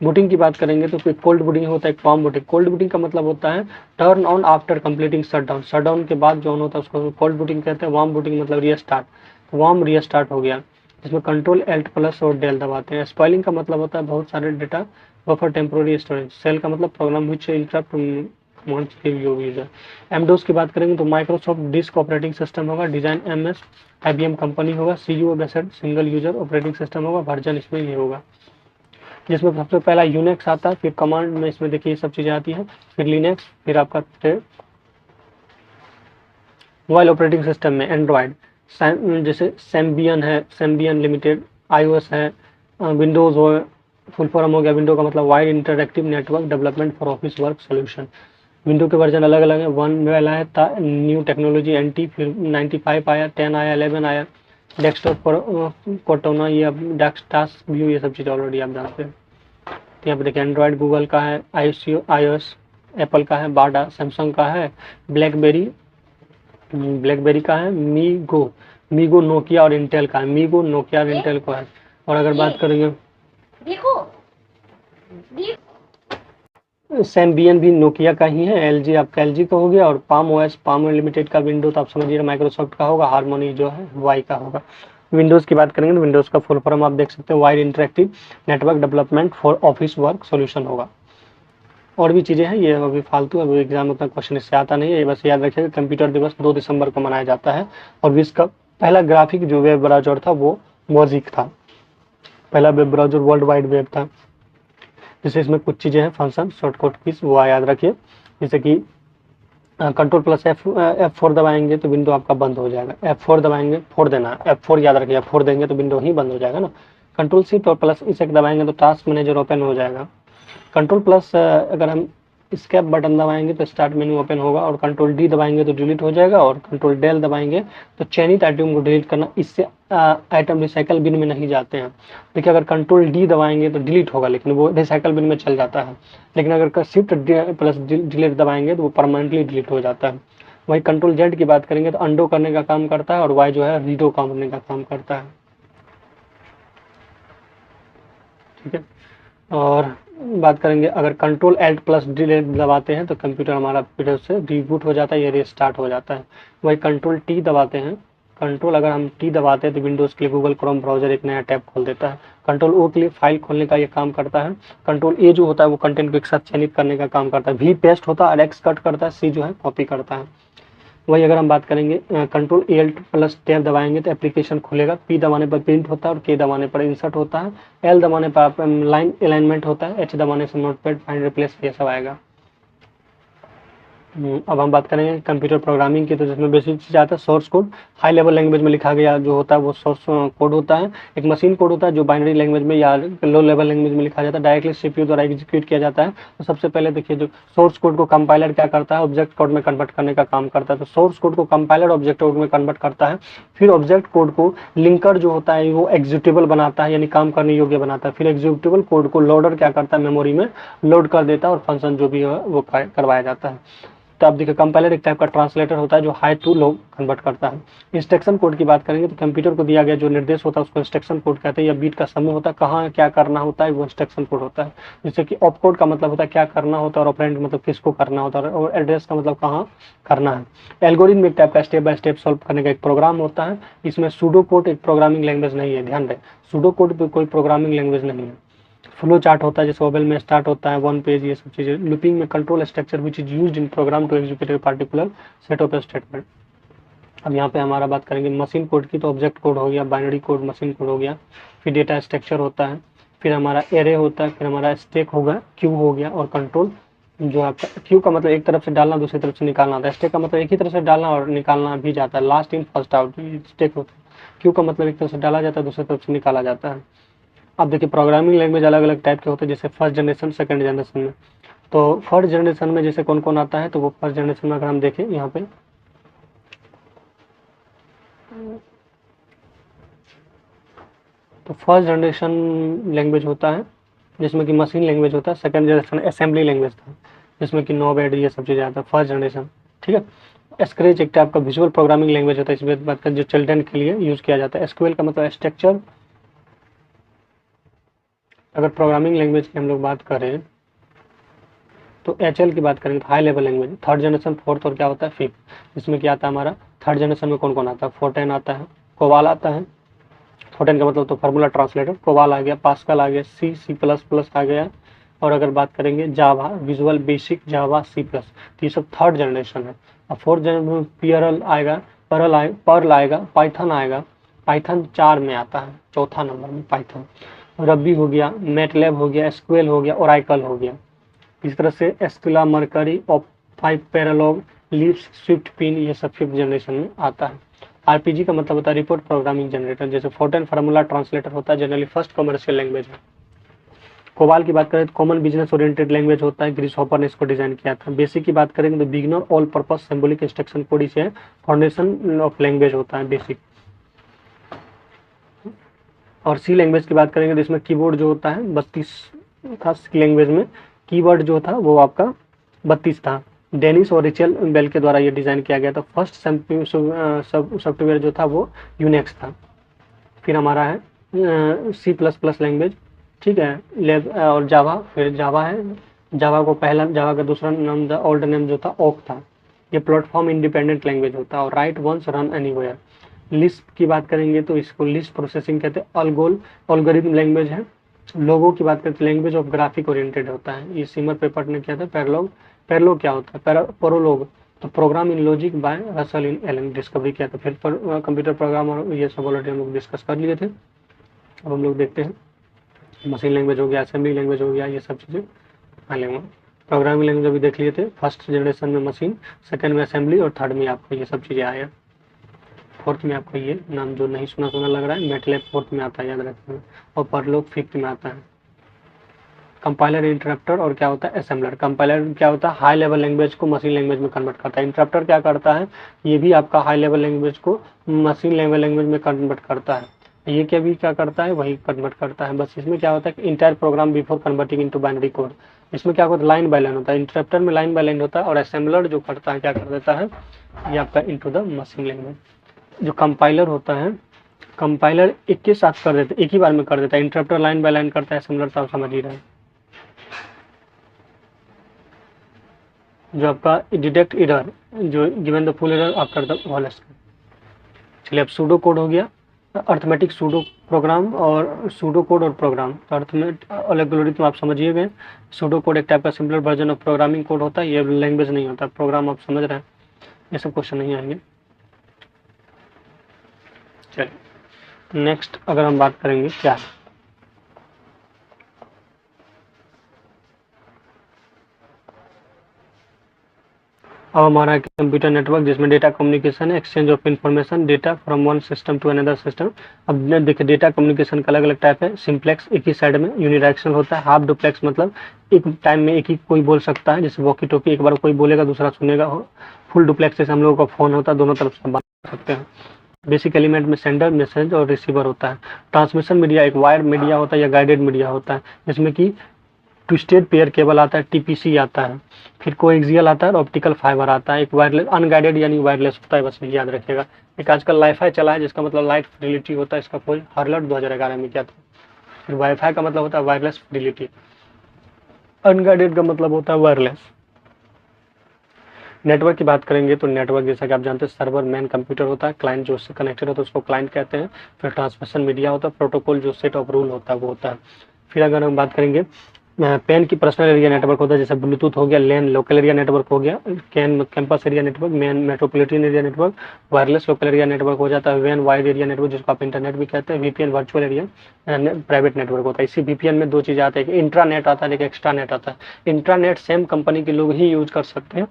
Booting की बात करेंगे तो कोई कोल्ड बूटिंग होता है, एक वार्म बूटिंग। कोल्ड बूटिंग का मतलब होता है turn on after completing shutdown, shutdown के बाद जो ऑन होता है उसको कोल्ड बूटिंग कहते हैं। वार्म बूटिंग मतलब रीस्टार्ट, वार्म रीस्टार्ट हो गया, इसमें कंट्रोल एल्ट प्लस और डेल दबाते हैं। स्पॉइलिंग का मतलब होता है बहुत सारे data buffer temporary storage. Shell का मतलब program which interrupt user. MS DOS की बात करेंगे तो माइक्रोसॉफ्ट डिस्क ऑपरेटिंग सिस्टम होगा, डिजाइन MS IBM कंपनी होगा, CU based single user operating system होगा, वर्जन इसमें ये होगा, जिसमें सबसे पहला यूनिक्स आता है, फिर कमांड में इसमें देखिए सब चीज़ें आती हैं, फिर लिनक्स, फिर आपका मोबाइल ऑपरेटिंग सिस्टम में एंड्रॉयड, जैसे सैम्बियन है, सैम्बियन लिमिटेड, iOS है, विंडोज़ हो, फुल फॉर्म हो गया विंडो का मतलब wide interactive network development for office work solution. Window के वर्जन अलग अलग है, 1 में आया था न्यू टेक्नोलॉजी NT, फिर 95 आया, 10 आया, 11 आया। डेस्कटॉप पर कोटोना, ये अब टास्क व्यू, ये सब चीज़ ऑलरेडी आप जानते हैं। तो यहाँ पे देखिए एंड्रॉयड गूगल का है, iOS एप्पल का है, बाडा सैमसंग का है, ब्लैकबेरी का है, मीगो नोकिया और इंटेल का है, मीगो नोकिया और इंटेल का है। और अगर बात करेंगे सैम्बियन भी नोकिया का ही है, LG आपका LG का हो गया, और पाम OS पाम लिमिटेड का विंडो तो आप समझिए माइक्रोसॉफ्ट का होगा, हार्मोनी जो है वाई का होगा। विंडोज़ की बात करेंगे तो विंडोज़ का फुल फॉर्म आप देख सकते हैं, wide interactive network development for office work solution होगा। और भी चीज़ें हैं, ये अभी फालतू, अभी एग्जाम में उतना क्वेश्चन इससे आता नहीं है, ये बस याद रखिएगा। कंप्यूटर दिवस 2 दिसंबर को मनाया जाता है, और विश्व का पहला ग्राफिक जो वेब ब्राउजर था वो मोज़िक था, पहला web browser world wide web था। जैसे इसमें कुछ चीज़ें हैं, फंक्शन शॉर्टकट कीज वो याद रखिए, जैसे कि कंट्रोल प्लस F4 दबाएंगे तो विंडो आपका बंद हो जाएगा, F4 दबाएंगे, 4 देना है, F4 याद रखिए, F4 देंगे तो विंडो ही बंद हो जाएगा ना। कंट्रोल शिफ्ट और प्लस इसे दबाएंगे तो टास्क मैनेजर ओपन हो जाएगा। कंट्रोल प्लस अगर हम स्केप बटन दबाएंगे तो स्टार्ट मेन्यू ओपन होगा, और कंट्रोल D दबाएंगे तो डिलीट हो जाएगा, और कंट्रोल डेल दबाएंगे तो चयनित आइटम को डिलीट करना, इससे आइटम रिसाइकल बिन में नहीं जाते हैं। देखिए अगर कंट्रोल D दबाएंगे तो डिलीट होगा, लेकिन वो रिसाइकल बिन में चल जाता है, लेकिन अगर शिफ्ट प्लस डिलीट दबाएंगे तो वो परमानेंटली डिलीट हो जाता है। वही कंट्रोल Z की बात करेंगे तो अंडो करने का काम करता है, और Y जो है रीडो करने का काम करता है। ठीक है। और बात करेंगे अगर कंट्रोल एल्ट प्लस डिलीट दबाते हैं तो कंप्यूटर हमारा फिर से रीबूट हो जाता है, ये रीस्टार्ट हो जाता है। वही कंट्रोल T दबाते हैं, कंट्रोल अगर हम T दबाते हैं तो विंडोज़ के लिए गूगल क्रोम ब्राउजर एक नया टैब खोल देता है। कंट्रोल O के लिए फाइल खोलने का ये काम करता है। कंट्रोल A जो होता है वो कंटेंट को एक साथ चयनित करने का काम करता है। V पेस्ट होता है और X कट करता है, C जो है कॉपी करता है। वही अगर हम बात करेंगे कंट्रोल Alt प्लस टैब दबाएंगे तो एप्लीकेशन खुलेगा, P दबाने पर प्रिंट होता है और K दबाने पर इंसर्ट होता है, L दबाने पर लाइन अलाइनमेंट होता है, H दबाने से नोटपैड फाइंड रिप्लेस ये सब आएगा। अब हम बात करेंगे कंप्यूटर प्रोग्रामिंग की, तो जिसमें बेसिक चीज़ आता है source code, high level language में लिखा गया जो होता है वो सोर्स कोड होता है। एक मशीन कोड होता है जो बाइनरी लैंग्वेज में या लो लेवल लैंग्वेज में लिखा जाता है, डायरेक्टली सीपीयू द्वारा एग्जीक्यूट किया जाता है। तो सबसे पहले देखिए जो सोर्स कोड को कंपाइलर क्या करता है, ऑब्जेक्ट कोड में कन्वर्ट करने का काम करता है। तो सोर्स कोड को कंपाइलर ऑब्जेक्ट कोड में कन्वर्ट करता है, फिर ऑब्जेक्ट कोड को लिंकर जो होता है वो एग्जीक्यूटेबल बनाता है, यानी काम करने योग्य बनाता है। फिर एग्जीक्यूटेबल कोड को लोडर क्या करता है, मेमोरी में लोड कर देता है और फंक्शन जो भी है वो करवाया जाता है। तो आप देखिए कंपाइलर एक टाइप का ट्रांसलेटर होता है जो हाई टू लो कन्वर्ट करता है। इंस्ट्रक्शन कोड की बात करेंगे तो कंप्यूटर को दिया गया जो निर्देश होता है उसको इंस्ट्रक्शन कोड कहते हैं, या बीट का समूह होता है, कहाँ क्या करना होता है वो इंस्ट्रक्शन कोड होता है। जैसे कि ऑप कोड का मतलब होता है क्या करना होता है, और ऑपरेंड मतलब किसको करना होता है, और एड्रेस का मतलब कहाँ करना है। एल्गोरिथम एक टाइप का स्टेप बाय स्टेप सॉल्व करने का एक प्रोग्राम होता है। इसमें सूडो कोड एक प्रोग्रामिंग लैंग्वेज नहीं है, ध्यान रहे सूडो कोड भी कोई प्रोग्रामिंग लैंग्वेज नहीं है। फ्लो चार्ट होता है जैसे ओबेल में स्टार्ट होता है 1 पेज, ये सब चीज़ें। लूपिंग में control structure which is used in program to execute a particular set of statement. अब यहाँ पे हमारा बात करेंगे मशीन कोड की, तो ऑब्जेक्ट कोड हो गया, बाइनरी कोड मशीन कोड हो गया, फिर डेटा स्ट्रक्चर होता है, फिर हमारा एरे होता है, फिर हमारा स्टैक होगा, क्यू हो गया, और कंट्रोल जो आपका क्यू का मतलब एक तरफ से डालना दूसरी तरफ से निकालना होता है, स्टैक का मतलब एक ही तरफ से डालना और निकालना भी जाता है, last in first out stack होता है। क्यू का मतलब एक तरफ से डाला जाता है दूसरी तरफ से निकाला जाता है। अब देखिए प्रोग्रामिंग लैंग्वेज अलग अलग टाइप के होते हैं, जैसे फर्स्ट जनरेशन सेकंड जनरेशन में। तो फर्स्ट जनरेशन में जैसे कौन कौन आता है, तो वो फर्स्ट जनरेशन में अगर हम देखें यहाँ पे, तो फर्स्ट जनरेशन लैंग्वेज होता है जिसमें कि मशीन लैंग्वेज होता है। सेकंड जनरेशन असेंबली लैंग्वेज था जिसमें कि नो बैड ये सब चीज़ें आता है फर्स्ट जनरेशन, ठीक है। स्क्रैच एक टाइप का विजुअल प्रोग्रामिंग लैंग्वेज होता है, इसमें बात करें जो चिल्ड्रन के लिए यूज़ किया जाता है। एसक्यूएल का मतलब स्ट्रक्चर। अगर प्रोग्रामिंग लैंग्वेज की हम लोग बात करें तो एचएल की बात करेंगे तो high level language, third generation, fourth और क्या होता है फिफ्थ, जिसमें क्या आता है हमारा थर्ड जनरेशन में कौन कौन आता है, फोर्टेन आता है, कोबाल आता है। फोर्टेन का मतलब तो फार्मूला ट्रांसलेटर, कोबाल आ गया, पास्कल आ गया, सी सी प्लस प्लस आ गया, और अगर बात करेंगे जावा, विजुअल बेसिक जावा सी प्लस, तो ये सब थर्ड जनरेशन है। और फोर्थ जनरेशन में पीआरएल आएगा, पर्ल आएगा, पाइथन आएगा, पाइथन 4 में आता है, चौथा नंबर में पाइथन। रबी हो गया, मैटलैब हो गया, एसक्यूएल हो गया, ओरेकल हो गया। इस तरह से एस्कुला, मरकरी, ऑप 5 पैरालॉग, लीप्स, स्विफ्ट पिन, ये सब फिफ्थ जनरेशन में आता है। आरपीजी का मतलब होता है रिपोर्ट प्रोग्रामिंग जनरेटर, जैसे फोर्टेन फार्मूला ट्रांसलेटर होता है, जनरली फर्स्ट कमर्शियल लैंग्वेज है। कोबाल की बात करें तो कॉमन बिजनेस ओरिएंटेड लैंग्वेज होता है, ग्रीस हॉपर ने इसको डिजाइन किया था। बेसिक की बात करेंगे तो beginner all purpose symbolic instruction code इसे फाउंडेशन ऑफ लैंग्वेज होता है बेसिक। और सी लैंग्वेज की बात करेंगे तो इसमें कीबोर्ड जो होता है 32 था, सी लैंग्वेज में कीवर्ड जो था वो आपका 32 था। डेनिस और रिचल बेल के द्वारा ये डिज़ाइन किया गया था। फर्स्ट सॉफ्टवेयर जो था वो यूनिक्स था। फिर हमारा है सी प्लस प्लस लैंग्वेज, ठीक है, लेब और जावा, फिर जावा है, जावा को पहला, जावा का दूसरा नाम था, ओल्ड नेम जो था ओक था। ये प्लेटफॉर्म इंडिपेंडेंट लैंग्वेज होता है और write once run anywhere. Lisp की बात करेंगे तो इसको लिस्ट प्रोसेसिंग कहते हैं। अल्गोरिथम लैंग्वेज है। लोगों की बात करते हैं लैंग्वेज ऑफ ग्राफिक ओरिएंटेड होता है, ये सिमर पेपर ने किया था। पैरलोग क्या होता है, प्रोलोग तो program in logic by Russell in Alan discovery किया था। फिर कंप्यूटर प्रोग्राम और ये सब ऑलरेडी हम लोग डिस्कस कर लिए थे। अब हम लोग देखते हैं मशीन लैंग्वेज हो गया, असेंबली लैंग्वेज हो गया, ये सब चीज़ें लैंग्वेज। प्रोग्रामिंग लैंग्वेज अभी देख लिए थे, फर्स्ट जनरेशन में मशीन, सेकंड में असेंबली और थर्ड में आपको ये सब चीज़ें आया। फोर्थ में आपको ये नाम जो नहीं सुना सुना लग रहा है, मैटलैब फोर्थ में आता है, याद रखना। और परलोग फिफ्थ में आता है। कंपाइलर, इंटरप्टर और क्या होता है असेंबलर। कंपाइलर क्या होता है, हाई लेवल लैंग्वेज को मशीन लैंग्वेज में कन्वर्ट करता है। इंटरप्टर क्या करता है, ये भी आपका हाई लेवल लैंग्वेज को मशीन लेवल लैंग्वेज में कन्वर्ट करता है। ये क्या भी क्या करता है, वही कन्वर्ट करता है। बस इसमें क्या होता है कि entire programme before converting into binary code, इसमें क्या होता है लाइन बाय लाइन होता है। इंटरप्टर में लाइन बाय लाइन होता है और असेंबलर जो करता है क्या कर देता है, ये आपका इनटू द मशीन लैंग्वेज। जो कंपाइलर होता है, कंपाइलर एक के साथ कर देता है, एक ही बार में कर देता है। इंटरप्टर लाइन बाय लाइन करता है, असेंबलर तो आप समझ ही रहे हैं। जो आपका डिटेक्ट एरर, जो given the full error after the whole script. चलिए अब सूडो कोड हो गया, अर्थमेटिक सूडो प्रोग्राम और सूडो कोड और प्रोग्राम। तो अर्थमेटिक एल्गोरिथम आप समझिए गए। सूडो कोड एक टाइप का simpler version of programming code होता है, ये लैंग्वेज नहीं होता, प्रोग्राम आप समझ रहे हैं। ये सब क्वेश्चन नहीं आएंगे। चलिए नेक्स्ट अगर हम बात करेंगे क्या है, अब हमारा कंप्यूटर नेटवर्क जिसमें डेटा कम्युनिकेशन है, exchange of information, data from one system to another system. अब देखिए डेटा कम्युनिकेशन का अलग अलग टाइप है। सिंप्लेक्स एक ही साइड में यूनिडायरेक्शनल होता है। हाफ डुप्लेक्स मतलब एक टाइम में एक ही कोई बोल सकता है, जैसे वॉकी टॉकी, एक बार कोई बोलेगा दूसरा सुनेगा। फुल डुप्लेक्स जैसे हम लोगों का फोन होता है, दोनों तरफ से बात कर सकते हैं। बेसिक एलिमेंट में सेंडर, मैसेज और रिसीवर होता है। ट्रांसमिशन मीडिया एक वायर मीडिया होता है या गाइडेड मीडिया होता है, जिसमें कि ट्विस्टेड पेयर केबल आता है, टीपीसी आता है, फिर कोएक्सियल आता है और ऑप्टिकल फाइबर आता है। एक वायरलेस अनगाइडेड यानी वायरलेस होता है, बस याद रखिएगा। एक आजकल वाईफाई चला है जिसका मतलब लाइट फिडिलिटी होता है, इसका खोज हार्लट 2011 में किया था। फिर वाईफाई का मतलब होता है वायरलेस फिडिलिटी, अनगाइडेड का मतलब होता है वायरलेस। नेटवर्क की बात करेंगे तो नेटवर्क जैसा कि आप जानते हैं सर्वर मेन कंप्यूटर होता है, क्लाइंट जो उससे कनेक्टेड होता है उसको क्लाइंट कहते हैं। फिर ट्रांसमिशन मीडिया होता है, प्रोटोकॉल जो सेट ऑफ रूल होता है वो होता है। फिर अगर हम बात करेंगे पेन की पर्सनल एरिया नेटवर्क होता है, जैसे ब्लूटूथ हो गया, लैन लोकल एरिया नेटवर्क हो गया, campus area network, main metropolitan area network, wireless local area network हो जाता है, वैन वाइड एरिया नेटवर्क जिसको आप इंटरनेट भी कहते हैं, VPN virtual area private network होता है। इसी वीपीएन में दो चीज़ आती है, इंट्रानेट आता है, एक एक्स्ट्रा नेट आता है। इंट्रानेट सेम कंपनी के लोग ही यूज कर सकते हैं,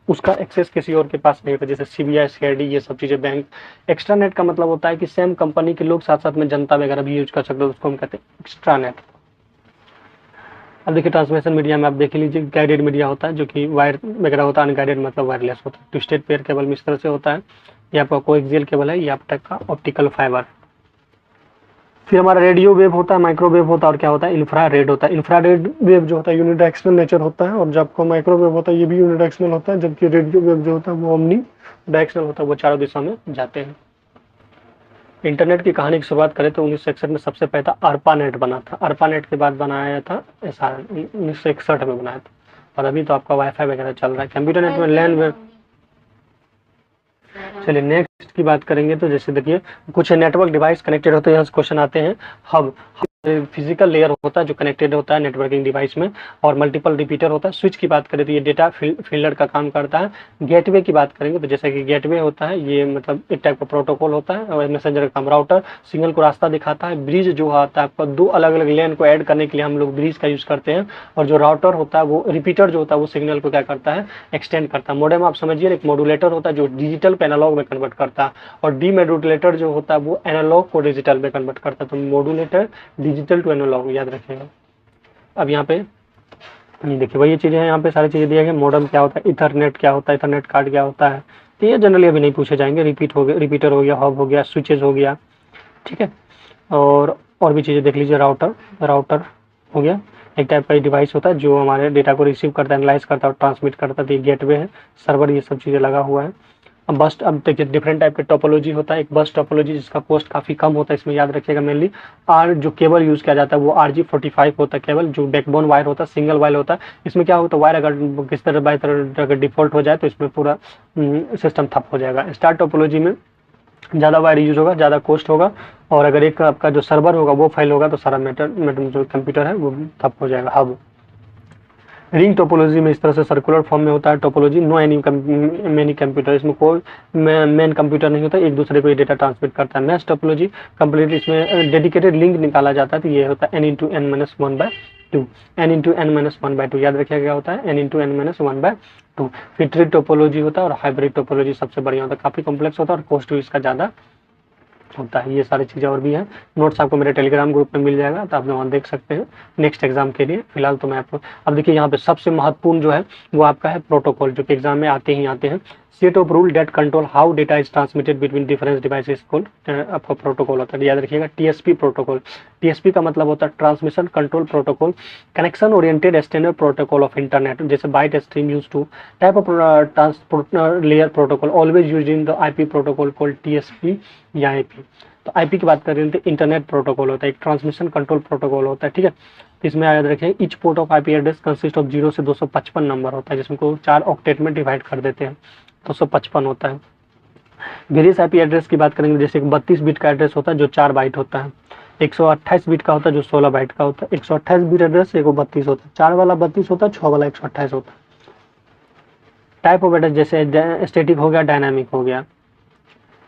उसका एक्सेस किसी और के पास नहीं होता, जैसे सीबीआई, सीआईडी, ये सब चीज़ें बैंक। एक्स्ट्रा नेट का मतलब होता है कि सेम कंपनी के लोग साथ साथ में जनता वगैरह भी यूज कर सकते हैं, उसको हम कहते हैं एक्स्ट्रा नेट। अब देखिए ट्रांसमिशन मीडिया में आप देख लीजिए गाइडेड मीडिया होता है जो कि वायर वगैरह होता है, अनगाइडेड मतलब वायरलेस होता है। ट्विस्टेड पेयर केबल में इस तरह से होता है, ये आपका कोएक्सियल केबल है, ये आप टाइप का ऑप्टिकल फाइबर। फिर हमारा रेडियो वेव होता है, माइक्रोवेव होता है और क्या होता है इंफ्रारेड होता है। इंफ्रारेड वेव जो होता है यूनिडायरेक्शनल नेचर होता है, और जब आपको माइक्रोवेव होता है ये भी यूनिडायरेक्शनल होता है, जबकि रेडियो वेव जो होता है वो ओमनी डायरेक्शनल होता है, वो चारों दिशा में जाते हैं। इंटरनेट की कहानी की शुरुआत करें तो 1961 में सबसे पहला ARPANET बना था। ARPANET के बाद बनाया था SR 1961 में बनाया था, और अभी तो आपका वाईफाई वगैरह चल रहा है। कंप्यूटर नेट में लैन वेब। चलिए नेक्स्ट की बात करेंगे तो जैसे देखिए कुछ नेटवर्क डिवाइस कनेक्टेड होते हैं, यहाँ क्वेश्चन आते हैं। हब फिजिकल लेयर होता है जो कनेक्टेड होता है नेटवर्किंग डिवाइस में, और मल्टीपल रिपीटर होता है। स्विच की बात करें तो ये डेटा फील्डर का काम करता है। गेटवे की बात करेंगे तो जैसे कि गेटवे होता है ये मतलब एक टाइप का प्रोटोकॉल होता है, और मैसेंजर का काम। राउटर सिग्नल को रास्ता दिखाता है। ब्रिज जो आता है आपका दो अलग अलग लेन को ऐड करने के लिए हम लोग ब्रिज का यूज करते हैं, और जो राउटर होता है वो रिपीटर जो होता है वो सिग्नल को क्या करता है एक्सटेंड करता है। मोडेम आप समझिए एक मॉड्यूलेटर होता है जो डिजिटल को एनालॉग में कन्वर्ट करता है, और डीमॉड्यूलेटर जो होता है वो एनालॉग को डिजिटल में कन्वर्ट करता है। तो मॉड्यूलेटर डिजिटल टू एनालॉग याद रखिएगा। अब यहाँ पे देखिए वही चीज़ें हैं, यहाँ पे सारी चीज़ें दिया गया। मॉडेम क्या होता है, इथरनेट क्या होता है, इथरनेट कार्ड क्या होता है, तो ये जनरली अभी नहीं पूछे जाएंगे। रिपीटर हो गया, हब हो गया, स्विचेज हो गया, ठीक है। और भी चीज़ें देख लीजिए। राउटर हो गया, एक टाइप का डिवाइस होता है जो हमारे डेटा को रिसीव करता है, एनालाइज करता है और ट्रांसमिट करता है। तो ये गेटवे है, सर्वर, ये सब चीज़ें लगा हुआ है। अब देखिए डिफरेंट टाइप के टोपोलॉजी होता है। एक बस टोपोलॉजी जिसका कॉस्ट काफ़ी कम होता है, इसमें याद रखिएगा मेनली जो केबल यूज़ किया जाता है वो RG45 होता है केबल, जो बैकबोन वायर होता है, सिंगल वायर होता है। इसमें क्या होता है वायर अगर किस तरह बाई तरह अगर डिफॉल्ट हो जाए तो इसमें पूरा सिस्टम ठप हो जाएगा। स्टार टोपोलॉजी में ज़्यादा वायर यूज होगा, ज़्यादा कॉस्ट होगा, और अगर एक आपका जो सर्वर होगा वो फेल होगा तो सारा जो कंप्यूटर है वो ठप हो जाएगा। हब रिंग टोपोलॉजी में इस तरह से सर्कुलर फॉर्म में होता है topology. No any many computer, इसमें कोई मेन कंप्यूटर नहीं होता, एक दूसरे को डेटा ट्रांसमिट करता है। मैश टोपोलॉजी कंप्लीट, इसमें डेडिकेटेड लिंक निकाला जाता है, तो ये होता है n×n-1/2, n×n-1/2 याद रखिएगा क्या होता है n×n-1/2। फिर ट्री टोपोलॉजी होता है, और हाइब्रिड टोपोलॉजी सबसे बढ़िया होता है, काफ़ी कॉम्प्लेक्स होता है और कॉस्ट भी इसका ज़्यादा होता है। ये सारी चीज़ें और भी हैं। नोट्स आपको मेरे टेलीग्राम ग्रुप में मिल जाएगा, तो आप वहाँ देख सकते हैं नेक्स्ट एग्जाम के लिए। फिलहाल तो मैं आपको अब देखिए यहाँ पे सबसे महत्वपूर्ण जो है वो आपका है प्रोटोकॉल, जो कि एग्जाम में आते हैं। Set of rule that control how data is transmitted between different devices को आपका प्रोटोकॉल होता है, याद रखिएगा। TSP प्रोटोकॉल, TSP का मतलब होता है transmission control protocol, connection oriented standard protocol of internet, जैसे byte stream use to type of transport layer protocol always use in the IP protocol called TSP या IP। तो IP की बात कर रहे हैं तो इंटरनेट प्रोटोकॉल होता है, एक ट्रांसमिशन कंट्रोल प्रोटोकॉल होता है, ठीक है। इसमें याद रखें each port of IP address consist of 0 से 255 नंबर होता है, जिसमें को 4 ऑक्टेट में डिवाइड कर देते हैं, 255 होता है। वेरियस IP एड्रेस की बात करेंगे, जैसे 32 बिट का एड्रेस होता है जो 4 बाइट होता है, 128 बिट का होता है जो 16 बाइट का होता है, 128 बिट एड्रेस 132 होता है, 4 वाला 32 होता है, 6 वाला 128 होता है। टाइप ऑफ एड्रेस जैसे स्टैटिक हो गया, डायनामिक हो गया।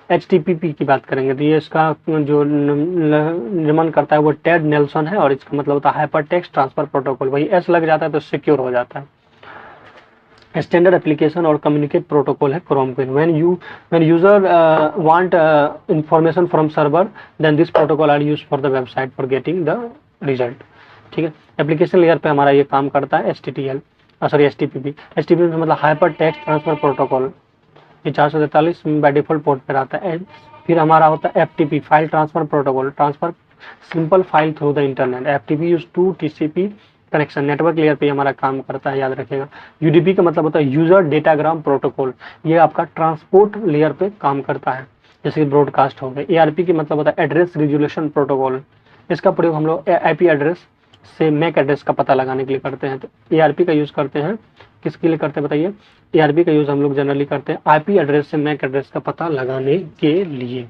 HTTP की बात करेंगे तो ये इसका जो निर्माण करता है वो टेड नेल्सन है, और इसका मतलब होता है हाइपर टेक्स्ट ट्रांसफर प्रोटोकॉल। वही एस लग जाता है तो सिक्योर हो जाता है। स्टैंडर्ड एप्लीकेशन और कम्युनिकेट प्रोटोकॉल है Chrome queen. When user want information from server then this protocol are used for the website for getting the result. ठीक है, एप्लीकेशन लेयर पे हमारा ये काम करता है HTTP मतलब हाइपर टेक्स्ट ट्रांसफर प्रोटोकॉल। ये 443 बाय डिफॉल्ट पोर्ट पर आता है। फिर हमारा होता है FTP file transfer protocol, transfer simple file through the internet. FTP use to TCP connection, network layer पे हमारा काम करता है, याद रखिएगा। UDP का मतलब होता है यूजर डेटाग्राम प्रोटोकॉल, ये आपका ट्रांसपोर्ट लेयर पे काम करता है, जैसे ब्रॉडकास्ट हो गया। ARP की मतलब होता है एड्रेस रिजोल्यूशन प्रोटोकॉल, इसका प्रयोग हम लोग IP एड्रेस से मैक एड्रेस का पता लगाने के लिए करते हैं। तो ARP का यूज करते हैं, किसके लिए करते हैं बताइए? ARP का यूज हम लोग जनरली करते हैं IP एड्रेस से मैक एड्रेस का पता लगाने के लिए।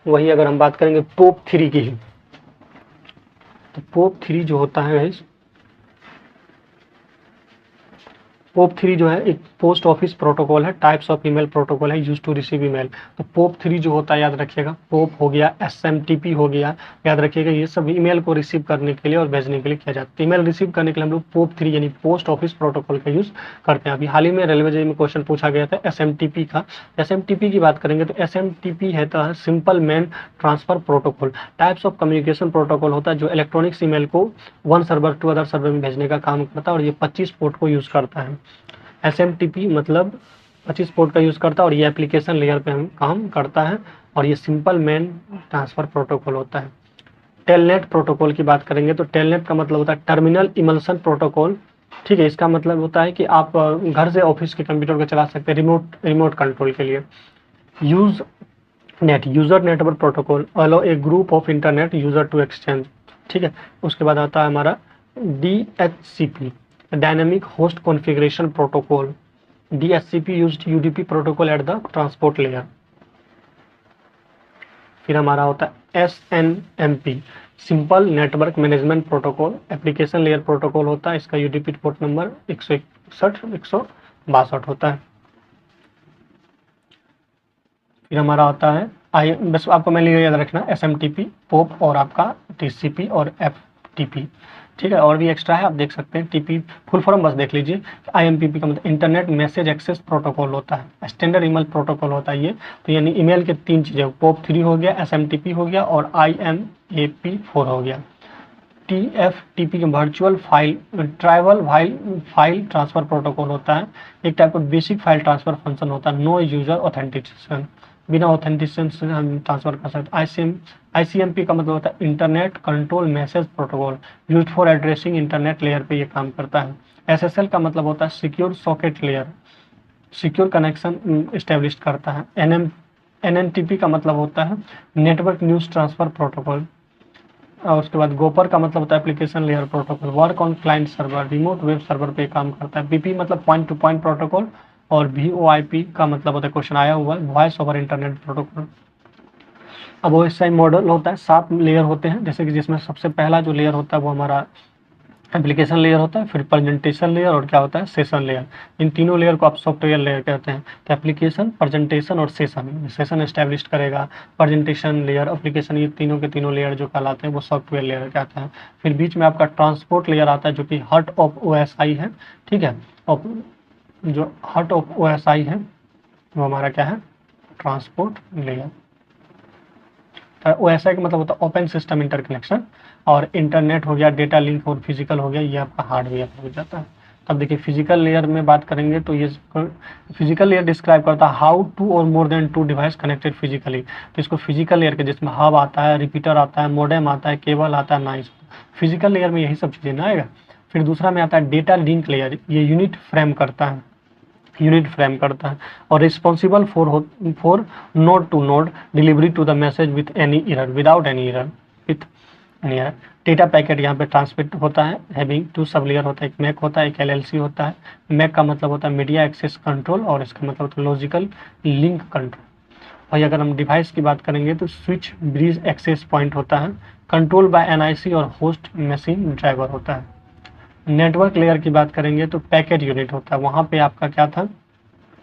वही अगर हम बात करेंगे POP3 की, तो POP3 जो होता है, POP3 जो है एक पोस्ट ऑफिस प्रोटोकॉल है, टाइप्स ऑफ ईमेल प्रोटोकॉल है यूज टू रिसीव ईमेल। तो POP3 जो होता है, याद रखिएगा, POP हो गया, SMTP हो गया, याद रखिएगा, ये सब ईमेल को रिसीव करने के लिए और भेजने के लिए किया जाता है। ईमेल रिसीव करने के लिए हम लोग POP3 यानी पोस्ट ऑफिस प्रोटोकॉल का यूज करते हैं। अभी हाल ही में रेलवे जी में क्वेश्चन पूछा गया था SMTP का। SMTP की बात करेंगे तो SMTP है तो simple man transfer protocol. Types of communication protocol होता है जो इलेक्ट्रॉनिक्स ईमेल को one server to other server में भेजने का काम करता है, और ये 25 पोर्ट को यूज करता है। SMTP मतलब 25 पोर्ट का यूज करता है, और ये एप्लीकेशन लेयर पे हम काम करता है, और ये सिंपल मैन ट्रांसफर प्रोटोकॉल होता है। टेलनेट प्रोटोकॉल की बात करेंगे तो टेलनेट का मतलब होता है टर्मिनल इमल्सन प्रोटोकॉल। ठीक है, इसका मतलब होता है कि आप घर से ऑफिस के कंप्यूटर को चला सकते हैं रिमोट कंट्रोल के लिए। Use net user network protocol allow a group of internet user to exchange. ठीक है, उसके बाद आता है हमारा DHCP dynamic host configuration protocol. DHCP used UDP protocol at the transport layer. फिर हमारा होता है SNMP simple network management protocol, application layer protocol होता है, इसका UDP पोर्ट नंबर 161 162 होता है। फिर हमारा होता है बस आपको मैंने याद रखना SMTP, POP और आपका TCP और FTP। ठीक है, और भी एक्स्ट्रा है, आप देख सकते हैं। TP फुल फॉर्म बस देख लीजिए। IMPP का मतलब इंटरनेट मैसेज एक्सेस प्रोटोकॉल होता है, स्टैंडर्ड ईमेल प्रोटोकॉल होता है ये। तो यानी ईमेल के 3 चीज़ें, POP3 हो गया, SMTP हो गया, और IMAP4 हो गया। TFTP का वर्चुअल फाइल ट्रांसफर प्रोटोकॉल होता है, एक टाइप का बेसिक फाइल ट्रांसफर फंक्शन होता है, नो यूजर ऑथेंटिकेशन, बिना ऑथेंटिकेशन से हम ट्रांसफर कर सकते हैं। ICMP का मतलब होता है internet control message protocol, used for addressing internet layer पे ये काम करता है। SSL का मतलब होता है secure socket layer, secure connection establish करता है। NNTP का मतलब होता है नेटवर्क न्यूज ट्रांसफर प्रोटोकॉल, और उसके बाद गोपर का मतलब होता है application layer protocol, work on client server, remote web server पे काम करता है। BP मतलब पॉइंट टू पॉइंट प्रोटोकॉल, और VoIP का मतलब होता है, क्वेश्चन आया हुआ है, वॉइस ओवर इंटरनेट प्रोटोकॉल। अब OSI मॉडल होता है, 7 लेयर होते हैं, जैसे कि जिसमें सबसे पहला जो लेयर होता है वो हमारा एप्लीकेशन लेयर होता है, फिर प्रेजेंटेशन लेयर, और क्या होता है सेशन लेयर। इन तीनों लेयर को आप सॉफ्टवेयर लेयर कहते हैं। तो एप्लीकेशन, प्रेजेंटेशन और सेशन एस्टेब्लिश करेगा। प्रेजेंटेशन लेयर, एप्लीकेशन, ये तीनों के तीनों लेयर जो कहलाते हैं वो सॉफ्टवेयर लेयर कहते हैं। फिर बीच में आपका ट्रांसपोर्ट लेयर आता है जो कि हार्ट ऑफ OSI है। ठीक है, और जो हार्ट ऑफ OSI है वो हमारा क्या है, ट्रांसपोर्ट लेयर। OSI का मतलब होता है ओपन सिस्टम इंटरकनेक्शन, और इंटरनेट हो गया, डेटा लिंक और फिजिकल हो गया, ये आपका हार्डवेयर हो जाता है। तब देखिए फिजिकल लेयर में बात करेंगे तो ये फिजिकल लेयर डिस्क्राइब करता है हाउ टू और more than 2 device connected physically. तो इसको फिजिकल लेयर के जिसमें हब आता है, रिपीटर आता है, मॉडेम आता है, केबल आता है, नाइस। फिजिकल लेयर में यही सब चीज़ें ना आएगा। फिर दूसरा में आता है डेटा लिंक लेयर, ये यूनिट फ्रेम करता है, और responsible for node to node delivery to the message with any error, without any error, with any error. Data packet यहाँ पे ट्रांसमिट होता है, हैविंग 2 सब लेयर होता है, एक मैक होता है, एक LLC होता है। मैक का मतलब होता है मीडिया एक्सेस कंट्रोल, और इसका मतलब होता है लॉजिकल लिंक कंट्रोल। भाई अगर हम डिवाइस की बात करेंगे तो स्विच ब्रिज एक्सेस पॉइंट होता है, कंट्रोल बाय NIC और होस्ट मशीन ड्राइवर होता है। नेटवर्क लेयर की बात करेंगे तो पैकेट यूनिट होता है, वहाँ पे आपका क्या था,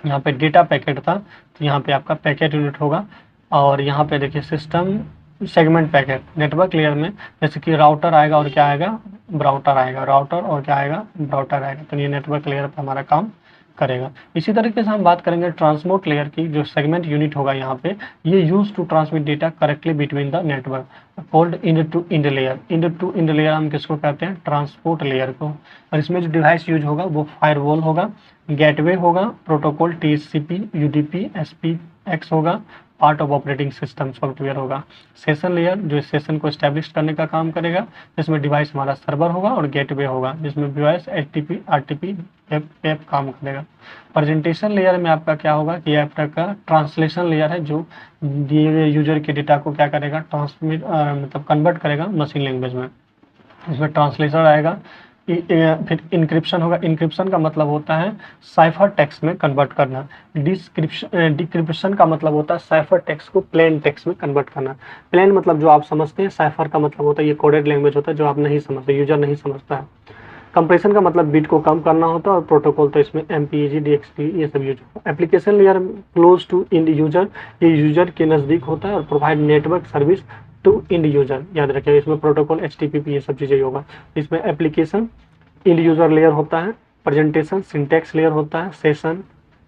यहाँ पे डेटा पैकेट था, तो यहाँ पे आपका पैकेट यूनिट होगा। और यहाँ पे देखिए system segment packet, network layer में जैसे कि राउटर आएगा और क्या आएगा, ब्राउटर आएगा, राउटर और क्या आएगा, ब्राउटर आएगा, तो ये नेटवर्क लेयर पर हमारा काम करेगा। इसी तरीके से हम बात करेंगे ट्रांसपोर्ट लेयर की, जो सेगमेंट यूनिट होगा यहाँ पे, ये use to transmit data correctly between the network called end to end layer. End to end layer हम किसको कहते हैं, ट्रांसपोर्ट लेयर को। और इसमें जो डिवाइस यूज होगा वो फायरवॉल होगा, गेटवे होगा, प्रोटोकॉल TCP, UDP, SPX होगा, part of operating system software होगा। सेशन लेयर जो सेशन को एस्टेब्लिश करने का काम करेगा, जिसमें डिवाइस हमारा सर्वर होगा, और गेटवे होगा जिसमें डिवाइस HTTP RTP वेब काम करेगा। प्रेजेंटेशन लेयर में आपका क्या होगा कि आपका ट्रांसलेशन लेयर है, जो दिए गए यूजर के डेटा को क्या करेगा, ट्रांसमिट मतलब कन्वर्ट करेगा मशीन लैंग्वेज में, इसमें ट्रांसलेशन आएगा। फिर इंक्रिप्शन होगा, इंक्रिप्शन का मतलब होता है साइफर टेक्स्ट में कन्वर्ट करना। डिक्रिप्शन का मतलब होता है साइफर टेक्स्ट को प्लेन टेक्स्ट में कन्वर्ट करना। प्लेन मतलब जो आप समझते हैं, साइफर का मतलब होता है ये कोडेड लैंग्वेज होता है जो आप नहीं समझते, यूजर नहीं समझता है। कंप्रेशन का मतलब बिट को कम करना होता है, और प्रोटोकॉल तो इसमें MPEG DXP ये सब यूज होता है। Application layer close to end user, ये यूजर के नज़दीक होता है और provide network service to end user, याद रखिए इसमें प्रोटोकॉल HTTP ये सब चीज़ें होगा। इसमें एप्लीकेशन इंड यूजर लेयर होता है, प्रेजेंटेशन सिंटैक्स लेयर होता है, session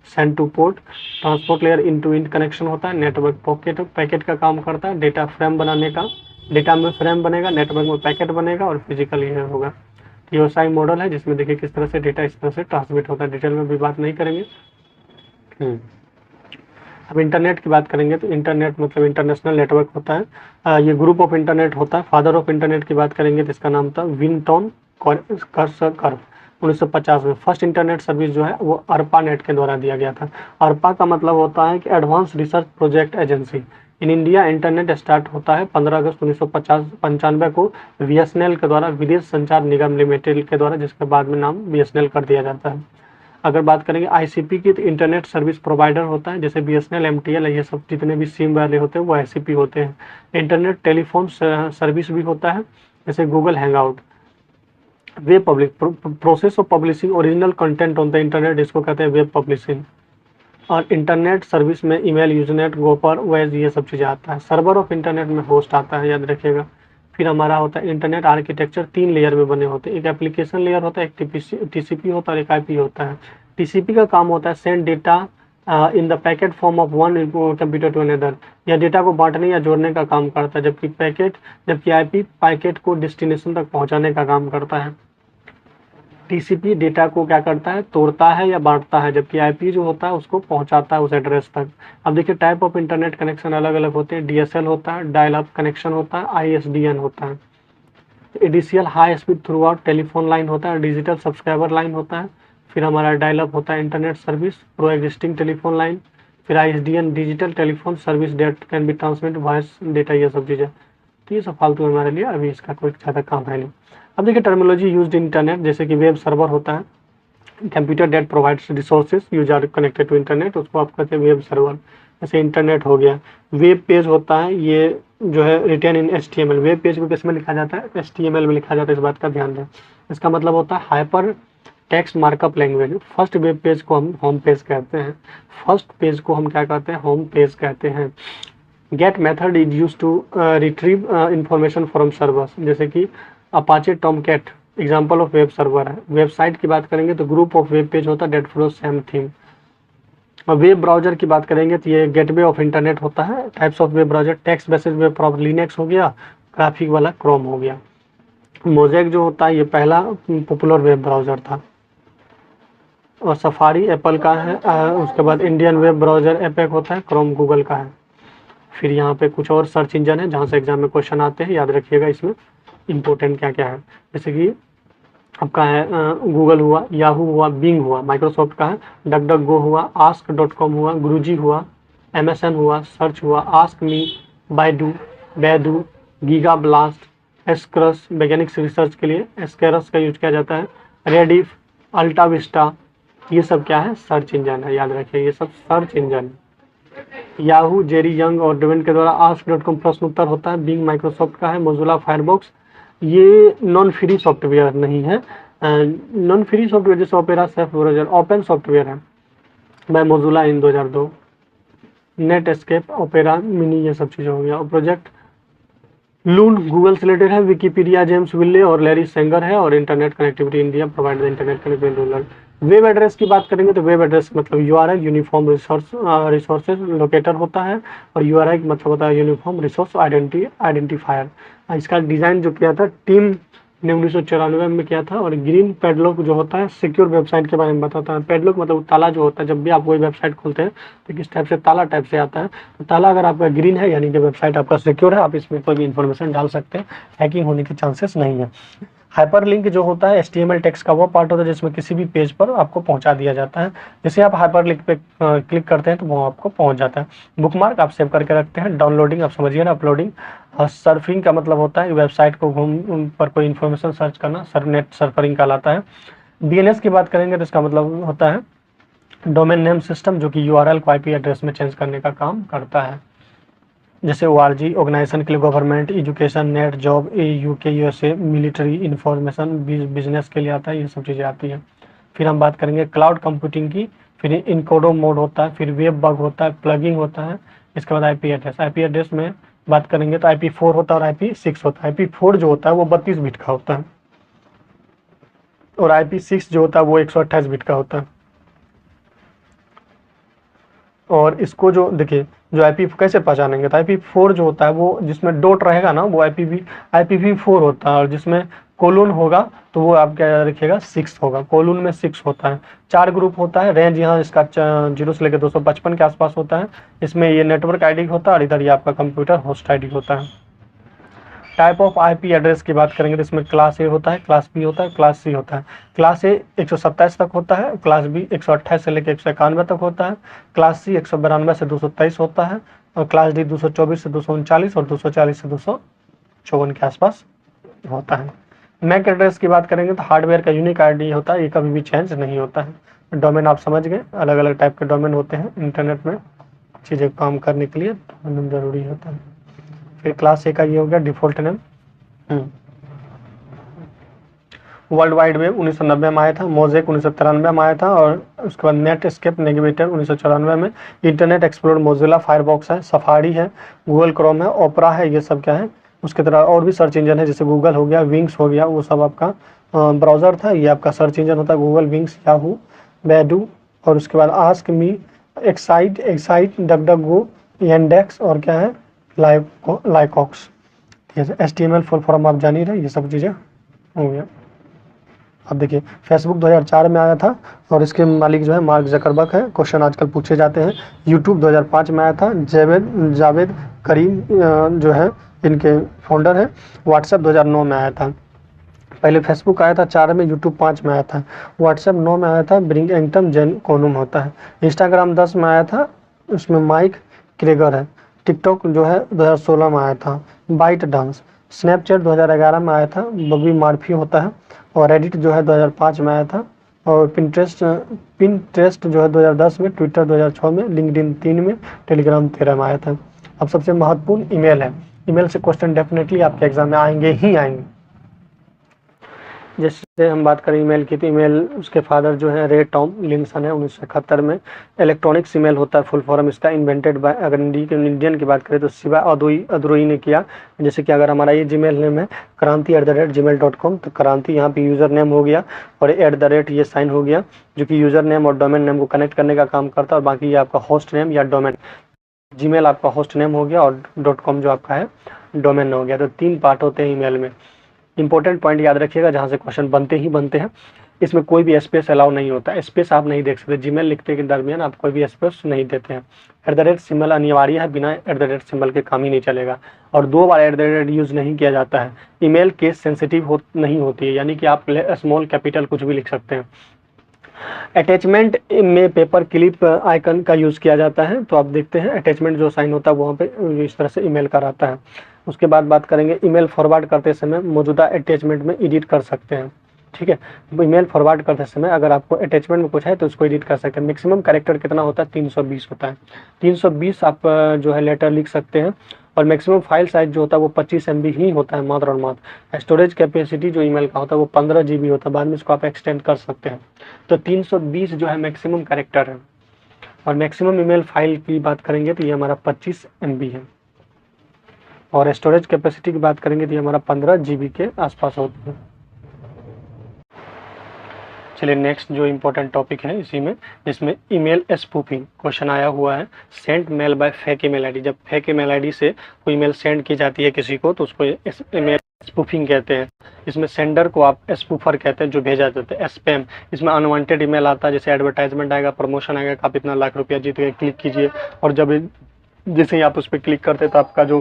send to port, transport layer in to end connection होता है, नेटवर्क पॉकेट पैकेट का काम करता है, डेटा फ्रेम बनाने का, डेटा में फ्रेम बनेगा, नेटवर्क में पैकेट बनेगा, और फिजिकल लेयर होगा। TOSI मॉडल है जिसमें देखिए किस तरह से डेटा इस तरह से ट्रांसमिट होता है, डिटेल में भी बात नहीं करेंगे। अब इंटरनेट की बात करेंगे तो इंटरनेट मतलब इंटरनेशनल नेटवर्क होता है, ये ग्रुप ऑफ इंटरनेट होता है। फादर ऑफ इंटरनेट की बात करेंगे तो इसका नाम था विंटन कर्व। 1950 में फर्स्ट इंटरनेट सर्विस जो है वो अर्पा नेट के द्वारा दिया गया था। अर्पा का मतलब होता है कि advance research project agency. In India internet start होता है 15 अगस्त 1995 को BSNL के द्वारा, विदेश संचार निगम लिमिटेड के द्वारा, जिसके बाद में नाम BSNL कर दिया जाता है। अगर बात करेंगे ICP की तो इंटरनेट सर्विस प्रोवाइडर होता है, जैसे BSNL MTL ये सब जितने भी सिम वाले होते हैं वो ICP होते हैं। इंटरनेट टेलीफोन सर्विस भी होता है, जैसे Google hangout. Web public process of publishing original content on the internet, इसको कहते हैं वेब पब्लिशिंग। और इंटरनेट सर्विस में ईमेल, यूजरनेट, गोपर, वेज ये सब चीज़ें आता है। सर्वर ऑफ इंटरनेट में होस्ट आता है, याद रखिएगा। फिर हमारा होता है इंटरनेट आर्किटेक्चर, 3 लेयर में बने होते हैं, एक एप्लीकेशन लेयर होता है, एक TCP होता है, एक IP होता है। TCP का काम होता है send data in the packet form of one computer to another, यह डेटा को बांटने या जोड़ने का काम करता है, जबकि IP पैकेट को डेस्टिनेशन तक पहुंचाने का काम करता है। TCP डेटा को क्या करता है, तोड़ता है या बांटता है, जबकि IP जो होता है उसको पहुंचाता है उस एड्रेस तक। अब देखिए टाइप ऑफ इंटरनेट कनेक्शन अलग अलग होते हैं, DSL होता है, डायल अप कनेक्शन होता है, ISDN होता है। ADCL high speed through out telephone line होता है, डिजिटल सब्सक्राइबर लाइन होता है। फिर हमारा डायल अप होता है internet service pro existing telephone line. फिर ISDN digital telephone service date can be transmit voice data, ये सब चीज़ें। तो ये सब फालतू है हमारे लिए, अभी इसका कोई ज़्यादा काम है नहीं। अब देखिए टर्मिनोलॉजी यूज्ड इन इंटरनेट, जैसे कि वेब सर्वर होता है, computer that provides resources use are connected to internet, उसको आप कहते हैं वेब सर्वर। जैसे इंटरनेट हो गया। वेब पेज होता है, ये जो है रिटर्न इन HTML, वेब पेज को किसमें लिखा जाता है, HTML में लिखा जाता है, इस बात का ध्यान दें। इसका मतलब होता है hyper text markup language. First web page को हम होम पेज कहते हैं, फर्स्ट पेज को हम क्या कहते हैं, होम पेज कहते हैं। Get method is use to retrieve information from servers, जैसे कि Apache Tomcat example of web server है। वेबसाइट की बात करेंगे तो ग्रुप ऑफ वेब पेज होता है डेट फॉलो सेम थीम। और वेब ब्राउजर की बात करेंगे तो ये गेटवे ऑफ इंटरनेट होता है। Types of web browser, text based web browser Linux हो गया, ग्राफिक वाला क्रोम हो गया। मोज़ेक जो होता है ये पहला पॉपुलर वेब ब्राउजर था। और सफारी एप्पल का है, उसके बाद इंडियन वेब ब्राउजर एपेक होता है, क्रोम गूगल का है। फिर यहाँ पे कुछ और सर्च इंजन है जहाँ से एग्जाम में क्वेश्चन आते हैं, याद रखिएगा इसमें इंपॉर्टेंट क्या क्या है। जैसे कि आपका है गूगल हुआ, याहू हुआ, बिंग हुआ, माइक्रोसॉफ्ट का है, डक गो हुआ, ask.com हुआ, गुरुजी हुआ, MSN हुआ, सर्च हुआ, ask me, Baidu, Baidu, Gigablast, एस्क्रस वैज्ञानिक रिसर्च के लिए एस्केरस का यूज किया जाता है, रेडिफ, अल्टा विस्टा, ये सब क्या है, सर्च इंजन है, याद रखिए ये सब search engine. Yahoo Jerry young और डेविन के द्वारा ask.com प्रश्न उत्तर होता है। बिंग माइक्रोसॉफ्ट का है। मोजिला फायरफॉक्स ये नॉन फ्री सॉफ्टवेयर नहीं है, नॉन फ्री सॉफ्टवेयर जैसे opera, safe browser open software है बाय मोज़िला इन 2002, नेट एस्केप, ओपेरा मिनी, ये सब चीज़ें हो गया। और प्रोजेक्ट लून गूगल से रिलेटेड है, विकिपीडिया जेम्स विले और लैरी सेंगर है, और internet connectivity India provide the internet connectivity rural. Web address की बात करेंगे तो वेब एड्रेस मतलब यूआरएल यूनिफॉर्म रिसोर्सेज लोकेटर होता है, और यूआरएल मतलब होता है यूनिफॉर्म रिसोर्स आइडेंटिफायर। इसका डिज़ाइन जो किया था टीम ने 1994 में किया था। और ग्रीन पैडलॉक जो होता है सिक्योर वेबसाइट के बारे में बताता है। पैडलॉक मतलब ताला जो होता है, जब भी आप कोई वेबसाइट खोलते हैं तो किस टाइप से ताला टाइप से आता है, तो ताला अगर आपका ग्रीन है यानी कि वेबसाइट आपका सिक्योर है, आप इसमें कोई भी इन्फॉर्मेशन डाल सकते हैं, हैकिंग होने के चांसेस नहीं है। हाइपरलिंक जो होता है HTML टेक्स्ट का वो पार्ट होता है जिसमें किसी भी पेज पर आपको पहुंचा दिया जाता है। जैसे आप हाइपरलिंक पे क्लिक करते हैं तो वो आपको पहुंच जाता है। बुकमार्क आप सेव करके रखते हैं। डाउनलोडिंग आप समझिए ना, अपलोडिंग। सर्फिंग का मतलब होता है वेबसाइट को घूम पर कोई इन्फॉर्मेशन सर्च करना, नेट सर्फरिंग कहलाता है। DNS की बात करेंगे तो इसका मतलब होता है डोमेन नेम सिस्टम, जो कि URL को IP एड्रेस में चेंज करने का काम करता है। जैसे ORG ऑर्गेनाइजेशन के लिए, government, education, net, job, UK USA, military, information, business के लिए आता है, ये सब चीज़ें आती हैं। फिर हम बात करेंगे क्लाउड कंप्यूटिंग की, फिर इनकोडो मोड होता है, फिर वेब बग होता है, प्लगिंग होता है। इसके बाद IP एड्रेस में बात करेंगे तो IP4 होता है और IP6 होता है। IP4 जो होता है वो 32 बिट का होता है, और IP6 जो होता है वो 128 बिट का होता है। और इसको जो देखिए, जो IP कैसे पहचानेंगे, तो IP4 जो होता है वो जिसमें डॉट रहेगा ना वो IPv4 होता है, और जिसमें कोलन होगा तो वो आप क्या रखिएगा 6 होगा। कोलन में 6 होता है। 4 ग्रुप होता है। रेंज यहाँ इसका 0 से लेकर 255 के आसपास होता है। इसमें ये नेटवर्क ID होता है, और इधर ये आपका कंप्यूटर होस्ट ID होता है। टाइप ऑफ IP एड्रेस की बात करेंगे तो इसमें क्लास A होता है, क्लास B होता है, क्लास C होता है। क्लास A 127 तक होता है, क्लास B 128 से लेकर 191 तक होता है, क्लास C 192 से 223 होता है, और क्लास D 224 से 239 और 240 से 254 के आसपास होता है। मैक एड्रेस की बात करेंगे तो हार्डवेयर का यूनिक ID होता है, ये कभी भी चेंज नहीं होता है। डोमेन आप समझ गए, अलग अलग टाइप के डोमेन होते हैं इंटरनेट में, चीज़ें काम करने के लिए डोमेन जरूरी होता है। फिर क्लास A का ये हो गया default name. World wide web 1990 में आया था, मोजेक 1993 में आया था, और उसके बाद नेट एस्केप नेविगेटर 1994 में, इंटरनेट एक्सप्लोरर मोजिला फायरफॉक्स है, सफारी है, गूगल क्रोम है, ओपरा है, ये सब क्या है उसके तरह और भी सर्च इंजन है, जैसे गूगल हो गया, विंग्स हो गया, वो सब आपका ब्राउज़र था। ये आपका सर्च इंजन होता है, गूगल, विंग्स, याहू, बैडू, और उसके बाद ask me, excite, DuckDuckGo, Yandex, और क्या है लाइकॉक्स। HTML फुल फॉर्म आप जान ही रहे, ये सब चीज़ें हो गया। अब देखिए, फेसबुक 2004 में आया था, और इसके मालिक जो है मार्क जकरबर्ग है। क्वेश्चन आजकल पूछे जाते हैं। यूट्यूब 2005 में आया था, जावेद करीम जो है इनके फाउंडर है। व्हाट्सएप 2009 में आया था। पहले फेसबुक आया था 4 में, यूट्यूब 5 में आया था, व्हाट्सएप 9 में आया था, ब्रिंगटन जेन कोनुम होता है। इंस्टाग्राम 10 में आया था, उसमें माइक क्रेगर है। टिकटॉक जो है 2016 में आया था, बाइट डांस। स्नैपचैट 2011 में आया था, बबी मार्फी होता है। और रेडिट जो है 2005 में आया था। और पिंटरेस्ट जो है 2010 में, ट्विटर 2006 में, लिंक्डइन 3 में, टेलीग्राम 13 में आया था। अब सबसे महत्वपूर्ण ईमेल है। ईमेल से क्वेश्चन डेफिनेटली आपके एग्जाम में आएंगे ही आएंगे। जैसे हम बात करें ईमेल की, तो ईमेल उसके फादर जो है रे टॉम लिंसन है, 1971 में। इलेक्ट्रॉनिक्स ईमेल होता है फुल फॉर्म इसका, इन्वेंटेड बाय, अगर इंडियन की बात करें तो शिवा अदोई ने किया। जैसे कि अगर हमारा ये जीमेल नेम है क्रांति@gmail.com, तो क्रांति यहाँ पे यूज़र नेम हो गया, और @ ये साइन हो गया, जो कि यूज़र नेम और डोमेन नेम को कनेक्ट करने का काम करता है। और बाकी ये आपका होस्ट नेम या डोमेन, जीमेल आपका होस्ट नेम हो गया, और .com जो आपका है डोमेन हो गया। तो 3 पार्ट होते हैं ईमेल में। इंपॉर्टेंट पॉइंट याद रखिएगा, जहाँ से क्वेश्चन बनते ही बनते हैं। इसमें कोई भी स्पेस अलाउ नहीं होता है, स्पेस आप नहीं देख सकते। जीमेल लिखते के दरमियान आप कोई भी स्पेस नहीं देते हैं। @ अनिवार्य है, बिना @ के काम ही नहीं चलेगा। और 2 बार @ यूज़ नहीं किया जाता है। ईमेल केस सेंसिटिव नहीं होती है, यानी कि आप स्मॉल कैपिटल कुछ भी लिख सकते हैं। अटैचमेंट में पेपर क्लिप आइकन का यूज़ किया जाता है, तो आप देखते हैं अटैचमेंट जो साइन होता है वहाँ पे इस तरह से ईमेल का रहता है। उसके बाद बात करेंगे, ईमेल फॉरवर्ड करते समय मौजूदा अटैचमेंट में एडिट कर सकते हैं। ठीक है, ईमेल फॉरवर्ड करते समय अगर आपको अटैचमेंट में कुछ है तो उसको एडिट कर सकते हैं। मैक्सिमम कैरेक्टर कितना होता है, 320 होता है। 320 आप जो है लेटर लिख सकते हैं, और मैक्सिमम फाइल साइज जो होता है वो 25 MB ही होता है मात्र और मात्र। स्टोरेज कैपेसिटी जो ईमेल का होता है वो 15 GB होता है, बाद में इसको आप एक्सटेंड कर सकते हैं। तो 320 जो है मैक्सिमम कैरेक्टर है। और मैक्सिमम ईमेल फाइल की बात करेंगे तो ये हमारा 25 MB है। और स्टोरेज कैपेसिटी की बात करेंगे तो ये हमारा 15 GB के आसपास होता है। चलिए नेक्स्ट जो इम्पोर्टेंट टॉपिक है इसी में, जिसमें ईमेल स्पूफिंग क्वेश्चन आया हुआ है। Send mail by fake email ID, जब फेक ईमेल आईडी से कोई ईमेल सेंड की जाती है किसी को तो उसको ईमेल स्पूफिंग कहते हैं। इसमें सेंडर को आप स्पूफर कहते हैं, जो भेजा जाता है स्पैम। इसमें अनवांटेड ईमेल आता है, जैसे एडवर्टाइजमेंट आएगा, प्रमोशन आएगा कि आप इतना लाख रुपया जीत गए, क्लिक कीजिए। और जब जैसे ही आप उस पर क्लिक करते हैं तो आपका जो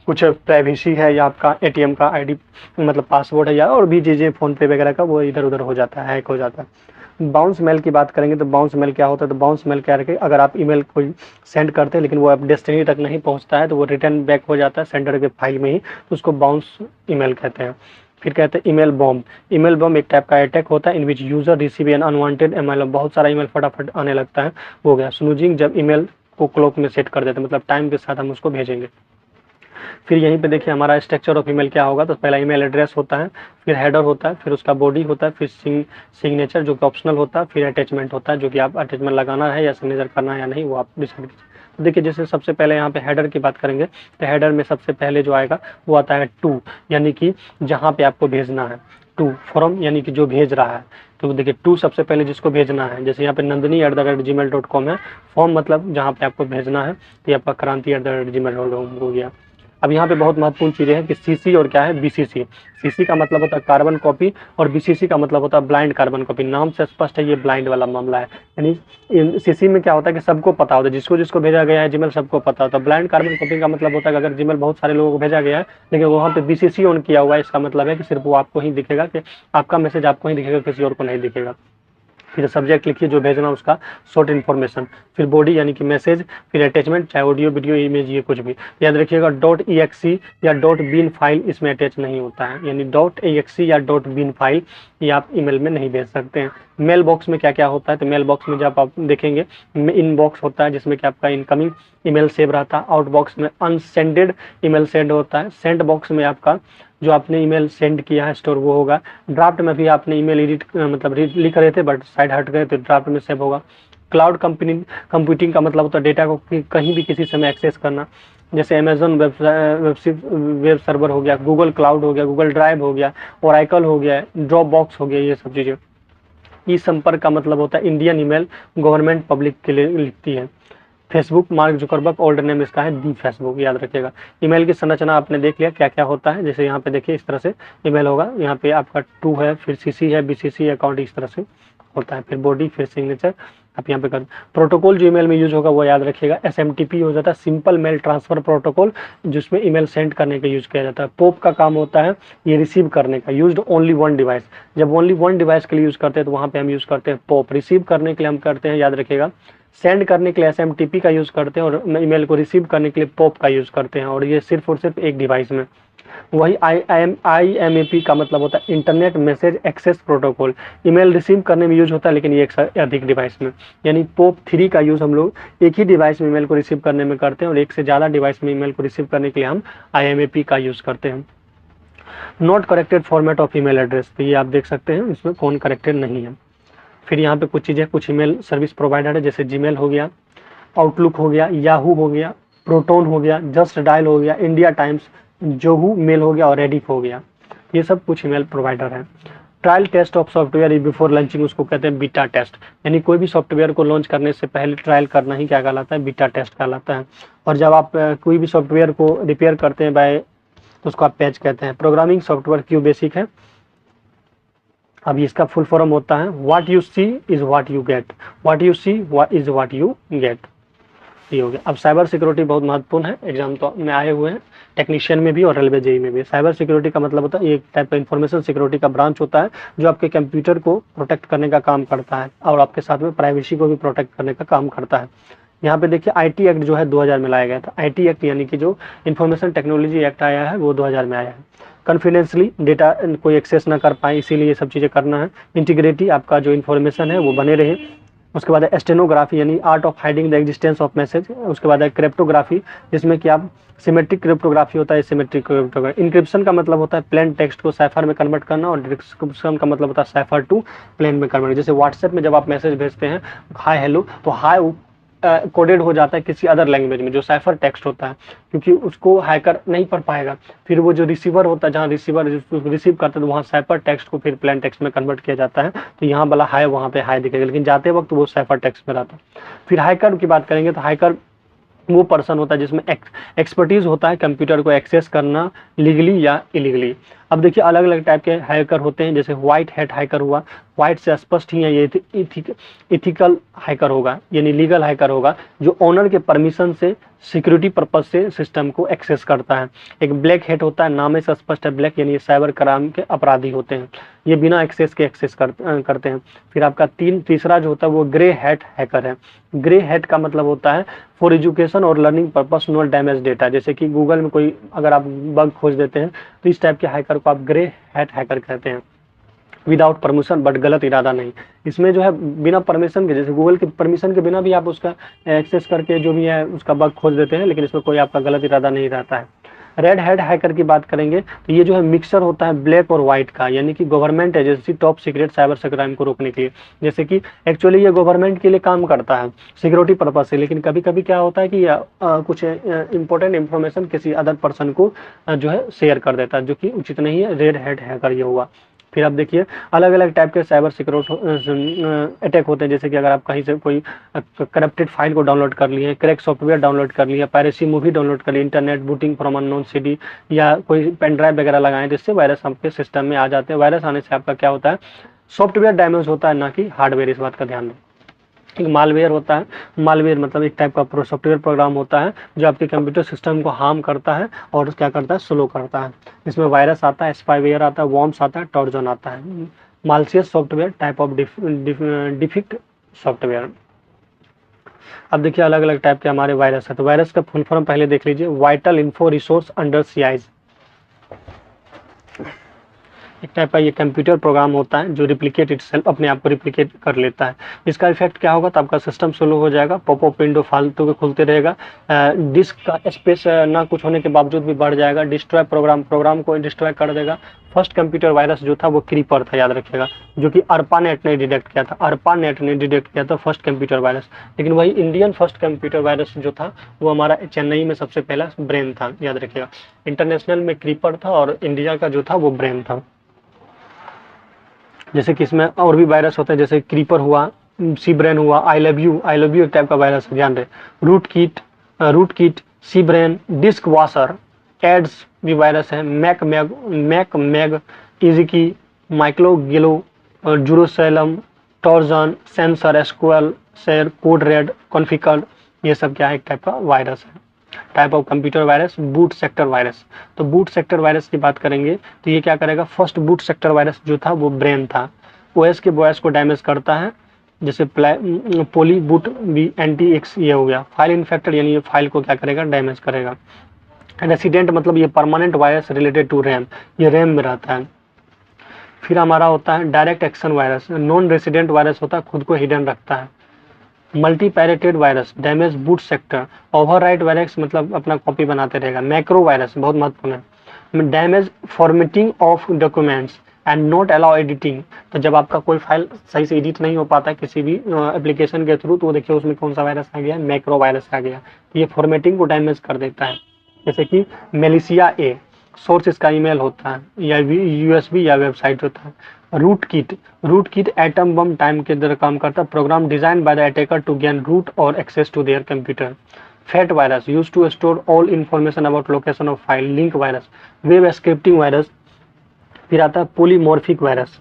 कुछ प्राइवेसी है या आपका ATM का ID मतलब पासवर्ड है या और भी चीज़ें फ़ोन पे वगैरह का वो इधर उधर हो जाता है, हैक हो जाता है। बाउंस मेल की बात करेंगे तो बाउंस मेल क्या होता है, तो बाउंस मेल क्या रखे, अगर आप ईमेल कोई सेंड करते हैं लेकिन वो आप डेस्टिनी तक नहीं पहुंचता है तो वो रिटर्न बैक हो जाता है सेंडर के फाइल में ही, तो उसको बाउंस ईमेल कहते हैं। फिर कहते हैं ईमेल बॉम्ब। ईमेल बॉम्ब एक टाइप का अटैक होता है in which user receive an unwanted email, बहुत सारा ईमेल फटाफट आने लगता है, वो गया। स्नूजिंग, जब ईमेल को क्लॉक में सेट कर देते हैं, मतलब टाइम के साथ हम उसको भेजेंगे। फिर यहीं पे देखिए हमारा स्ट्रक्चर ऑफ ईमेल क्या होगा, तो पहला ईमेल एड्रेस होता है, फिर हेडर होता है, फिर उसका बॉडी होता है, फिर सिग्नेचर जो कि ऑप्शनल होता है, फिर अटैचमेंट होता है जो कि आप अटैचमेंट लगाना है या सिग्नेचर करना है या नहीं वो आप डिसाइड कीजिए। तो देखिए जैसे सबसे पहले यहाँ पे हेडर की बात करेंगे तो हेडर में सबसे पहले जो आएगा वो आता है टू, यानी कि जहाँ पे आपको भेजना है। टू फ्रॉम यानी कि जो भेज रहा है, तो देखिए टू सबसे पहले जिसको भेजना है, जैसे यहाँ पे nandini@gmail.com है। फॉर्म मतलब जहाँ पे आपको भेजना है, तो ये आपका क्रांति@gmail.com हो गया। अब यहाँ पे बहुत महत्वपूर्ण चीज़ें हैं कि CC और क्या है BCC। CC का मतलब होता है कार्बन कॉपी और BCC का मतलब होता है ब्लाइंड कार्बन कॉपी। नाम से स्पष्ट है ये ब्लाइंड वाला मामला है, यानी CC में क्या होता है कि सबको पता होता है, जिसको जिसको भेजा गया है जीमेल सबको पता होता है। ब्लाइंड कार्बन कॉपी का मतलब होता है कि अगर जीमेल बहुत सारे लोगों को भेजा गया है लेकिन वहाँ पे BCC ऑन किया हुआ है, इसका मतलब है कि सिर्फ वो आपको ही दिखेगा, कि आपका मैसेज आपको ही दिखेगा, किसी और को नहीं दिखेगा। फिर सब्जेक्ट लिखिए जो भेजना उसका शॉर्ट इन्फॉर्मेशन, फिर बॉडी यानी कि मैसेज, फिर अटैचमेंट चाहे ऑडियो वीडियो इमेज ये कुछ भी। याद रखिएगा .exe या .bin फाइल इसमें अटैच नहीं होता है, यानी .exe या .bin फाइल ये आप ईमेल में नहीं भेज सकते हैं। मेल बॉक्स में क्या क्या होता है, तो मेल बॉक्स में जब आप देखेंगे इनबॉक्स होता है जिसमें कि आपका इनकमिंग ईमेल सेव रहता है। आउट बॉक्स में अनसेंडेड ईमेल सेंड होता है। सेंड बॉक्स में आपका जो आपने ईमेल सेंड किया है स्टोर वो होगा। ड्राफ्ट में भी आपने ईमेल एडिट मतलब लिख रहे थे बट साइड हट गए तो ड्राफ्ट में सेव होगा। क्लाउड कंप्यूटिंग का मतलब होता है डेटा को कहीं भी किसी समय एक्सेस करना, जैसे अमेजन वेब सर्वर हो गया, गूगल क्लाउड हो गया, गूगल ड्राइव हो गया, ओरेकल हो गया, ड्रॉप बॉक्स हो गया, ये सब चीज़ें। ई संपर्क का मतलब होता है इंडियन ईमेल गवर्नमेंट पब्लिक के लिए लिखती है। Facebook, mark Zuckerberg old name इसका है दी फेसबुक, याद रखिएगा। ईमेल की संरचना आपने देख लिया क्या क्या होता है, जैसे यहाँ पे देखिए इस तरह से ईमेल होगा, यहाँ पे आपका टू है, फिर CC है, BCC अकाउंट इस तरह से होता है, फिर बॉडी, फिर सिग्नेचर आप यहाँ पे कर। प्रोटोकॉल जो ईमेल में यूज होगा वो याद रखिएगा SMTP हो जाता है, सिंपल मेल ट्रांसफर प्रोटोकॉल, जिसमें ईमेल सेंड करने का यूज किया जाता है। पोप का काम होता है ये रिसीव करने का, यूज्ड ओनली वन डिवाइस, जब ओनली वन डिवाइस के लिए यूज करते हैं तो वहाँ पे हम यूज करते हैं पोप। रिसीव करने के लिए हम करते हैं, याद रखिएगा, सेंड करने के लिए SMTP का यूज़ करते हैं और ईमेल को रिसीव करने के लिए POP का यूज़ करते हैं, और ये सिर्फ और सिर्फ एक डिवाइस में। वही IMAP का मतलब होता है internet message access protocol, email receive करने में यूज होता है लेकिन ये एक से अधिक डिवाइस में, यानी POP 3 का यूज़ हम लोग एक ही डिवाइस में ईमेल को रिसीव करने में करते हैं और एक से ज़्यादा डिवाइस में ईमेल को रिसीव करने के लिए हम IMAP का यूज़ करते हैं। Not corrected format of email address, तो ये आप देख सकते हैं इसमें कौन करेक्टेड नहीं है। फिर यहाँ पे कुछ चीज़ें, कुछ ईमेल सर्विस प्रोवाइडर है, जैसे जीमेल हो गया, आउटलुक हो गया, याहू हो गया, प्रोटोन हो गया, जस्ट डायल हो गया, इंडिया टाइम्स, जोहू मेल हो गया और रेडिफ हो गया, ये सब कुछ ईमेल प्रोवाइडर है। Trial test of software before launching, उसको कहते हैं बीटा टेस्ट, यानी कोई भी सॉफ्टवेयर को लॉन्च करने से पहले ट्रायल करना ही क्या कहलाता है, बीटा टेस्ट कहलाता है। और जब आप कोई भी सॉफ्टवेयर को रिपेयर करते हैं बाय, तो उसको आप पैच कहते हैं। प्रोग्रामिंग सॉफ्टवेयर क्यों बेसिक है, अब इसका फुल फॉर्म होता है what you see is what you get, what you see is what you get, ये हो गया। अब साइबर सिक्योरिटी बहुत महत्वपूर्ण है, एग्जाम तो में आए हुए हैं, टेक्नीशियन में भी और रेलवे जेई में भी। साइबर सिक्योरिटी का मतलब होता है एक टाइप का इंफॉर्मेशन सिक्योरिटी का ब्रांच होता है जो आपके कंप्यूटर को प्रोटेक्ट करने का काम करता है और आपके साथ में प्राइवेसी को भी प्रोटेक्ट करने का काम करता है। यहाँ पे देखिए IT एक्ट जो है 2000 में लाया गया था। IT एक्ट यानी कि जो इन्फॉर्मेशन टेक्नोलॉजी एक्ट आया है वो 2000 में आया है। कॉन्फिडेंशियली डेटा कोई एक्सेस ना कर पाए, इसीलिए ये सब चीज़ें करना है। इंटीग्रिटी, आपका जो इन्फॉर्मेशन है वो बने रहे। उसके बाद है स्टेनोग्राफी यानी art of hiding the existence of message. उसके बाद है क्रिप्टोग्राफी जिसमें कि आप सिमेट्रिक क्रिप्टोग्राफी होता है, सिमेट्रिक क्रिप्टोग्राफी। इंक्रिप्शन का मतलब होता है प्लेन टेक्स्ट को साइफर में कन्वर्ट करना, और डिस्क्रिप्शन का मतलब होता है साइफर टू प्लेन में कन्वर्ट। जैसे व्हाट्सएप में जब आप मैसेज भेजते हैं हाय हेलो, तो हाय कोडेड हो जाता है किसी अदर लैंग्वेज में जो साइफर टेक्स्ट होता है, क्योंकि उसको हैकर नहीं पढ़ पाएगा। फिर वो जो रिसीवर होता है, जहाँ रिसीवर रिसीव करता है, तो वहाँ साइफर टेक्स्ट को फिर प्लेन टेक्स्ट में कन्वर्ट किया जाता है, तो यहाँ वाला हाय वहाँ पे हाय दिखेगा, लेकिन जाते वक्त वो साइफर टेक्स्ट में रहता है। फिर हैकर की बात करेंगे तो हैकर वो पर्सन होता है जिसमें एक्सपर्टीज होता है कंप्यूटर को एक्सेस करना लीगली या इलीगली। अब देखिए अलग अलग टाइप के हैकर होते हैं, जैसे व्हाइट हैट हैकर हुआ, व्हाइट से स्पष्ट ही है ये इथिकल हैकर होगा यानी लीगल हैकर होगा, जो ओनर के परमिशन से सिक्योरिटी पर्पज से सिस्टम को एक्सेस करता है। एक ब्लैक हैट होता है, नाम से स्पष्ट है ब्लैक, यानी ये साइबर क्राइम के अपराधी होते हैं, ये बिना एक्सेस के एक्सेस करते हैं। फिर आपका तीसरा जो होता है वो ग्रे हैट हैकर है। ग्रे हैट का मतलब होता है फॉर एजुकेशन और learning purpose no damage data, जैसे कि गूगल में कोई अगर आप बग खोज देते हैं तो इस टाइप के हैकर को आप ग्रे हैट हैकर कहते हैं। विदाउट परमिशन बट गलत इरादा नहीं, इसमें जो है बिना परमिशन के, जैसे गूगल के परमिशन के बिना भी आप उसका एक्सेस करके जो भी है उसका बग खोज देते हैं, लेकिन इसमें कोई आपका गलत इरादा नहीं रहता है। रेड हैट हैकर की बात करेंगे तो ये जो है मिक्सर होता है ब्लैक और व्हाइट का, यानी कि government agency top secret cyber crime को रोकने के लिए, जैसे कि एक्चुअली ये गवर्नमेंट के लिए काम करता है सिक्योरिटी पर्पज से, लेकिन कभी कभी क्या होता है कि कुछ इंपॉर्टेंट इंफॉर्मेशन किसी अदर पर्सन को जो है शेयर कर देता है, जो कि उचित नहीं है। रेड हैट हैकर ये हुआ। फिर आप देखिए अलग अलग टाइप के साइबर सिक्योरिटी अटैक होते हैं, जैसे कि अगर आप कहीं से कोई करप्टेड फाइल को डाउनलोड कर लिए, क्रैक सॉफ्टवेयर डाउनलोड कर लिया, पायरेसी मूवी डाउनलोड कर ली, internet booting from unknown CD, या कोई पेन ड्राइव वगैरह लगाएं जिससे वायरस आपके सिस्टम में आ जाते हैं। वायरस आने से आपका क्या होता है, सॉफ्टवेयर डैमेज होता है, ना कि हार्डवेयर, इस बात का ध्यान दें। एक मालवेयर होता है, मालवेयर मतलब एक टाइप का सॉफ्टवेयर प्रोग्राम होता है जो आपके कंप्यूटर सिस्टम को हार्म करता है और क्या करता है, स्लो करता है। इसमें वायरस आता है, स्पाईवेयर आता है, वॉर्म्स आता है, ट्रोजन आता है। Malicious software type of defect software. अब देखिए अलग अलग टाइप के हमारे वायरस है, तो वायरस का फुल फॉर्म पहले देख लीजिए, वाइटल इन्फो रिसोर्स अंडर सीआईज। एक टाइप का ये कंप्यूटर प्रोग्राम होता है जो रिप्लिकेट इटसेल्फ, अपने आप को रिप्लिकेट कर लेता है। इसका इफेक्ट क्या होगा, तो आपका सिस्टम स्लो हो जाएगा, पॉपअप विंडो फालतू के खुलते रहेगा, डिस्क का स्पेस ना कुछ होने के बावजूद भी बढ़ जाएगा, डिस्ट्रॉय प्रोग्राम को डिस्ट्रॉय कर देगा। फर्स्ट कंप्यूटर वायरस जो था वो क्रीपर था, याद रखिएगा, जो कि ARPANET ने डिटेक्ट किया था। ARPANET ने डिटेक्ट किया था फर्स्ट कंप्यूटर वायरस, लेकिन वही इंडियन फर्स्ट कंप्यूटर वायरस जो था वो हमारा चेन्नई में सबसे पहला ब्रेन था, याद रखिएगा। इंटरनेशनल में क्रीपर था और इंडिया का जो था वो ब्रेन था। जैसे कि इसमें और भी वायरस होते हैं, जैसे क्रीपर हुआ, सी ब्रेन हुआ, आई लव यू एक टाइप का वायरस है, ध्यान रहे। रूट किट, सी ब्रेन, डिस्क वॉशर, एड्स भी वायरस है, मैक इजिकी, माइक्रोगिलो, जूरोसैलम, टॉर्जन, सेंसर, एसक्यूएल, शेर, कोड रेड, कॉन्फिकर, ये सब क्या है, एक टाइप का वायरस है। Type of computer virus, boot sector virus. तो बूट सेक्टर वायरस की बात करेंगे तो ये क्या करेगा, फर्स्ट बूट सेक्टर वायरस जो था वो ब्रेन था, ओएस के बॉयस को डैमेज करता है, जैसे पोली बूट बी एंटी एक्स ये हो गया। फाइल इन्फेक्टेड यानी ये फाइल को क्या करेगा, डैमेज करेगा। रेसिडेंट मतलब ये permanent virus related to RAM, ये रैम में रहता है। फिर हमारा होता है direct action virus, non resident virus होता है, खुद को हिडन रखता है। Multipartite virus, damage boot sector. Overwrite virus मतलब अपना कॉपी बनाते रहेगा। मैक्रो वायरस बहुत महत्वपूर्ण है, damage formatting of documents and not allow editing. तो जब आपका कोई फाइल सही से एडिट नहीं हो पाता है किसी भी एप्लीकेशन के थ्रू, तो देखिए उसमें कौन सा वायरस आ गया, मैक्रो वायरस आ गया, ये फॉर्मेटिंग को डैमेज कर देता है। जैसे कि मेलिशिया ए, सोर्स इसका ईमेल होता है या यूएसबी या वेबसाइट होता है। Rootkit atom bomb time के अंदर काम करता है, program design by the attacker to gain root और access to their computer. Fat virus use to store all information about location of file. Link virus, web scripting virus. फिर आता है पॉलीमॉर्फिक वायरस।